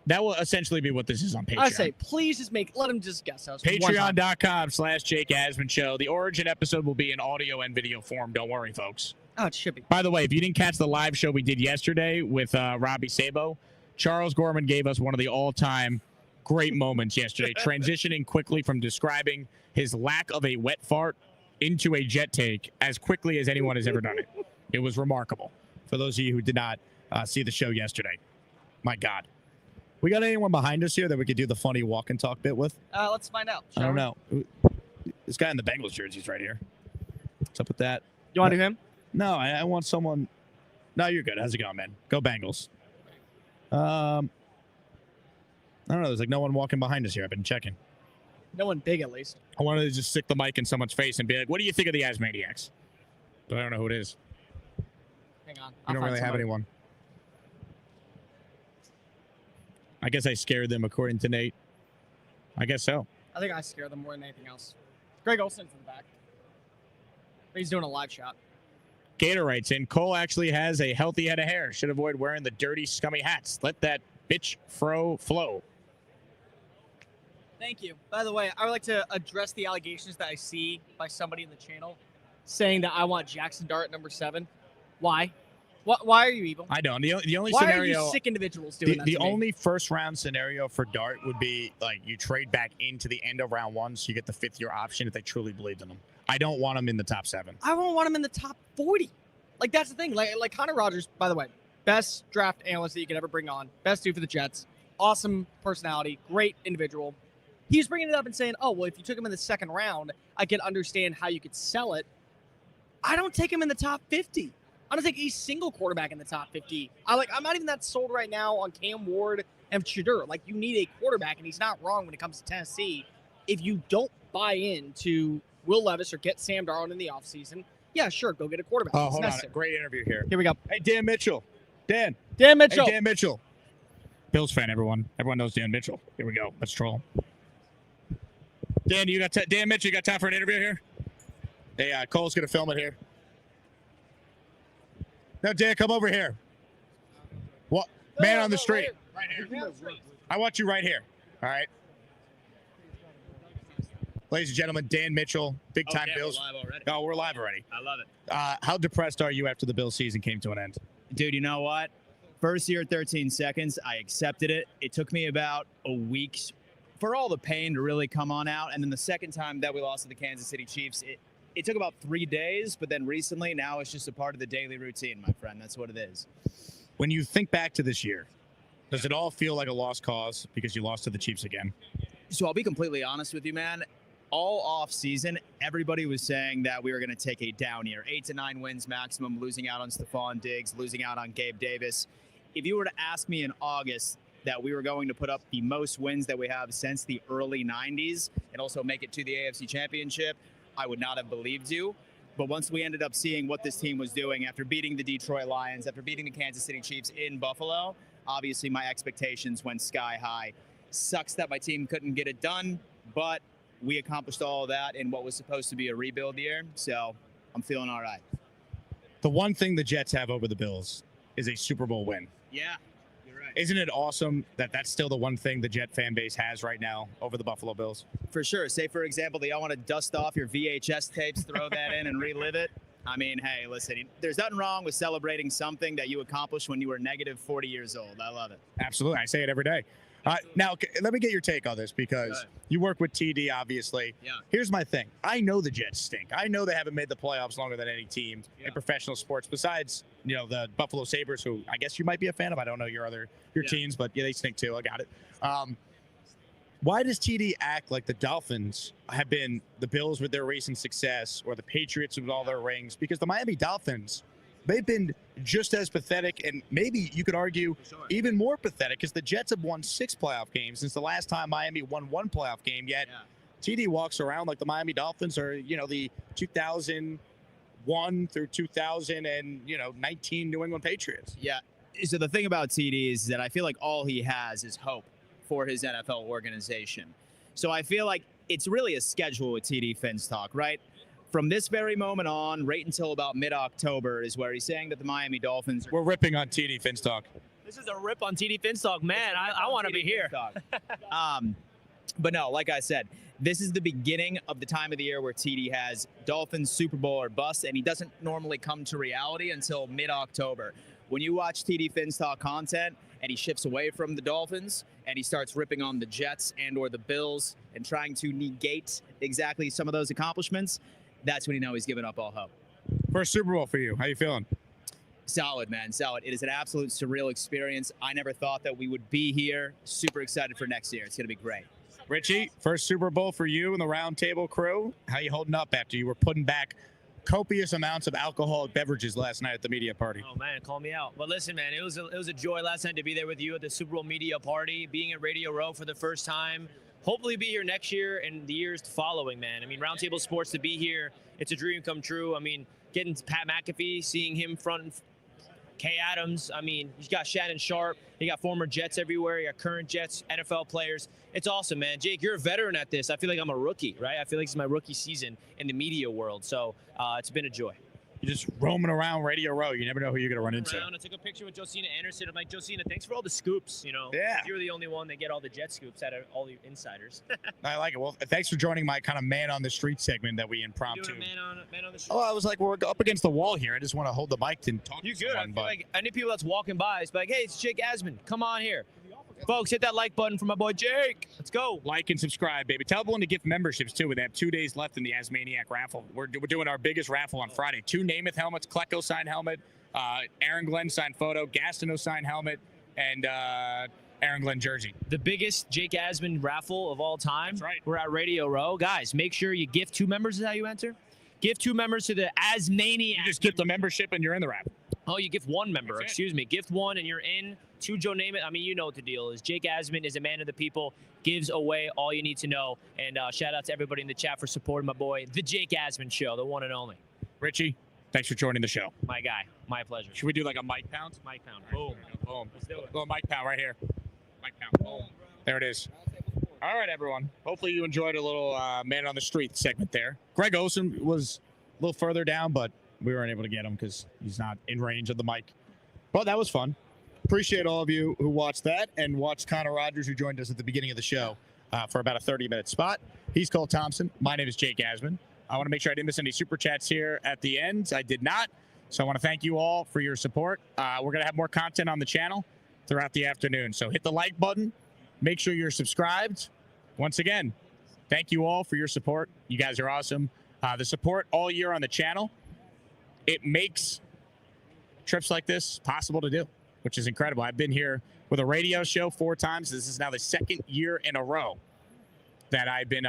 That will essentially be what this is on Patreon. I say, please just let him just guest host. Patreon.com/Jake Asman Show. The origin episode will be in audio and video form. Don't worry, folks. Oh, it should be. By the way, if you didn't catch the live show we did yesterday with Robbie Sabo, Charles Gorman gave us one of the all-time great moments yesterday, transitioning quickly from describing his lack of a wet fart into a jet take as quickly as anyone has ever done it. It was remarkable. For those of you who did not see the show yesterday. My God. We got anyone behind us here that we could do the funny walk and talk bit with? Let's find out. I don't know. This guy in the Bengals jersey's right here. What's up with that? You want to do him? No, I want someone. No, you're good. How's it going, man? Go Bengals. I don't know. There's like no one walking behind us here. I've been checking. No one big, at least. I wanted to just stick the mic in someone's face and be like, what do you think of the Asmaniacs? But I don't know who it is. Hang on. I don't really have anyone. I guess I scared them, according to Nate. I guess so. I think I scare them more than anything else. Greg Olson's in the back. He's doing a live shot. Gator writes in, Cole actually has a healthy head of hair. Should avoid wearing the dirty, scummy hats. Let that bitch fro flow. Thank you. By the way, I would like to address the allegations that I see by somebody in the channel saying that I want Jackson Dart number 7. Why? Why are you evil? I don't. The only Why scenario. are you sick individuals doing that The to me? only first round scenario for Dart would be like you trade back into the end of round 1, so you get the 5th-year option if they truly believed in him. I don't want him in the top 7. I don't want him in the top 40. Like, that's the thing. Like Connor Rogers, by the way, best draft analyst that you could ever bring on. Best dude for the Jets. Awesome personality. Great individual. He's bringing it up and saying, oh, well, if you took him in the 2nd round, I could understand how you could sell it. I don't take him in the top 50. I don't take a single quarterback in the top 50. I'm not even that sold right now on Cam Ward and Shadur. Like, you need a quarterback, and he's not wrong when it comes to Tennessee. If you don't buy into Will Levis or get Sam Darnold in the offseason, yeah, sure, go get a quarterback. Oh, It's hold on. necessary. Great interview here. Here we go. Hey, Dan Mitchell. Dan Mitchell. Hey, Dan Mitchell. Bills fan, everyone. Everyone knows Dan Mitchell. Here we go. Let's troll. Dan, Dan Mitchell, you got time for an interview here? Hey, Cole's going to film it here. No, Dan, come over here. What? Man on the street. Right here. I want you right here. All right. Ladies and gentlemen, Dan Mitchell, big-time Bills. We're live already. Oh, we're live already. I love it. How depressed are you after the Bills season came to an end? Dude, you know what? First year, 13 seconds, I accepted it. It took me about a week for all the pain to really come on out. And then the second time that we lost to the Kansas City Chiefs, it took about 3 days. But then recently, now it's just a part of the daily routine, my friend. That's what it is. When you think back to this year, does it all feel like a lost cause because you lost to the Chiefs again? So I'll be completely honest with you, man. All off season, everybody was saying that we were going to take a down year, 8 to 9 wins maximum, losing out on Stephon Diggs, losing out on Gabe Davis. If you were to ask me in August that we were going to put up the most wins that we have since the early 90s and also make it to the AFC Championship, I would not have believed you. But once we ended up seeing what this team was doing after beating the Detroit Lions, after beating the Kansas City Chiefs in Buffalo, obviously my expectations went sky high. Sucks that my team couldn't get it done, but we accomplished all of that in what was supposed to be a rebuild year, so I'm feeling all right. The one thing the Jets have over the Bills is a Super Bowl win. Yeah, you're right. Isn't it awesome that that's still the one thing the Jet fan base has right now over the Buffalo Bills? For sure. Say, for example, they all want to dust off your VHS tapes, throw that in and relive it. I mean, hey, listen, there's nothing wrong with celebrating something that you accomplished when you were negative 40 years old. I love it. Absolutely. I say it every day. Now, let me get your take on this because you work with TD, obviously. Yeah. Here's my thing. I know the Jets stink. I know they haven't made the playoffs longer than any team in professional sports besides, the Buffalo Sabres, who I guess you might be a fan of. I don't know your teams, but yeah, they stink too. I got it. Why does TD act like the Dolphins have been the Bills with their recent success or the Patriots with all their rings? Because the Miami Dolphins, they've been just as pathetic, and maybe you could argue even more pathetic, because the Jets have won 6 playoff games since the last time Miami won 1 playoff game. Yet TD walks around like the Miami Dolphins are, the 2001 through 2019 New England Patriots. Yeah. So the thing about TD is that I feel like all he has is hope for his NFL organization. So I feel like it's really a schedule with TD Finstock, right? From this very moment on, right until about mid-October is where he's saying that the Miami Dolphins... We're ripping on TD Finstock. This is a rip on TD Finstock. Man, I want to be here. But no, like I said, this is the beginning of the time of the year where TD has Dolphins Super Bowl or bust, and he doesn't normally come to reality until mid-October. When you watch TD Finstock content and he shifts away from the Dolphins and he starts ripping on the Jets and or the Bills and trying to negate exactly some of those accomplishments, that's when you know he's given up all hope. First Super Bowl for you. How you feeling? Solid, man. Solid. It is an absolute surreal experience. I never thought that we would be here. Super excited for next year. It's going to be great. Richie, first Super Bowl for you and the Roundtable crew. How you holding up after you were putting back copious amounts of alcoholic beverages last night at the media party? Oh man, call me out. But listen, man, it was a joy last night to be there with you at the Super Bowl media party, being at Radio Row for the first time. Hopefully be here next year and the years following, man. I mean, Roundtable Sports, to be here, it's a dream come true. I mean, getting Pat McAfee, seeing him front Kay Adams. I mean, he's got Shannon Sharp. You got former Jets everywhere. You got current Jets, NFL players. It's awesome, man. Jake, you're a veteran at this. I feel like I'm a rookie, right? I feel like it's my rookie season in the media world. So it's been a joy. You're just roaming around Radio Row. You never know who you're going to run into. I took a picture with Josina Anderson. I'm like, Josina, thanks for all the scoops. Yeah. You're the only one that get all the Jet scoops out of all the insiders. I like it. Well, thanks for joining my kind of man on the street segment that we impromptu. Man on the street. Oh, I was like, we're up against the wall here. I just want to hold the mic and talk You're to good. someone. I feel like any people that's walking by, it's like, hey, it's Jake Asman. Come on here. Folks, hit that like button for my boy Jake. Let's go. Like and subscribe, baby. Tell everyone to gift memberships, too. They have 2 days left in the Asmaniac raffle. We're doing our biggest raffle on Friday. 2 Namath helmets, Klecko signed helmet, Aaron Glenn signed photo, Gastineau signed helmet, and Aaron Glenn jersey. The biggest Jake Asman raffle of all time. That's right. We're at Radio Row. Guys, make sure you gift 2 members is how you enter. Gift 2 members to the Asmaniac. You just gift a membership and you're in the raffle. Oh, you gift 1 member. Excuse me. Gift 1 and you're in. 2 Joe Namath. I mean, you know what the deal is. Jake Asman is a man of the people, gives away all you need to know. And shout out to everybody in the chat for supporting my boy, the Jake Asman Show, the one and only. Richie, thanks for joining the show. My guy. My pleasure. Should we do like a mic pound? Mic pound. Boom. Boom. Let's do it. Little mic pound right here. Mic pound. Boom. There it is. All right, everyone. Hopefully you enjoyed a little man on the street segment there. Greg Olsen was a little further down, but we weren't able to get him because he's not in range of the mic. But that was fun. Appreciate all of you who watched that and watched Connor Rogers, who joined us at the beginning of the show for about a 30-minute spot. He's Cole Thompson. My name is Jake Asman. I want to make sure I didn't miss any super chats here at the end. I did not. So I want to thank you all for your support. We're going to have more content on the channel throughout the afternoon. So hit the like button. Make sure you're subscribed. Once again, thank you all for your support. You guys are awesome. The support all year on the channel, it makes trips like this possible to do, which is incredible. I've been here with a radio show 4 times. This is now the 2nd year in a row that I've been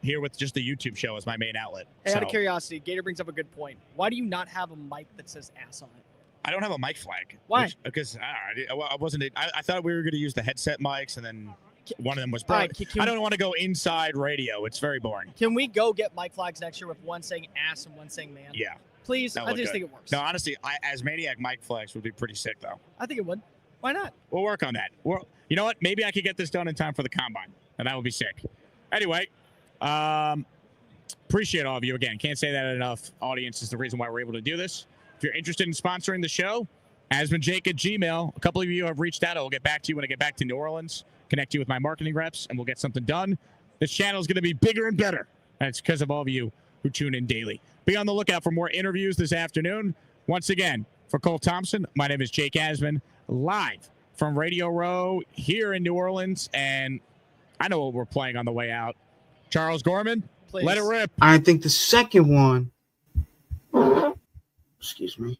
here with just the YouTube show as my main outlet. Hey, out of curiosity, Gator brings up a good point. Why do you not have a mic that says ass on it? I don't have a mic flag. Why? Because I wasn't. I thought we were going to use the headset mics, and then one of them was All broken. right, I don't want to go inside radio. It's very boring. Can we go get mic flags next year with one saying ass and one saying man? Yeah. Please, That I would just look think good. it works. No, honestly, as Maniac mic flags would be pretty sick, though. I think it would. Why not? We'll work on that. You know what? Maybe I could get this done in time for the combine, and that would be sick. Anyway, appreciate all of you. Again, can't say that enough. Audience is the reason why we're able to do this. If you're interested in sponsoring the show, AsmanJake at Gmail. A couple of you have reached out. I will get back to you when I get back to New Orleans, connect you with my marketing reps, and we'll get something done. This channel is going to be bigger and better, and it's because of all of you who tune in daily. Be on the lookout for more interviews this afternoon. Once again, for Cole Thompson, my name is Jake Asman, live from Radio Row here in New Orleans, and I know what we're playing on the way out. Charles Gorman, Please. Let it rip. I think the second one, excuse me.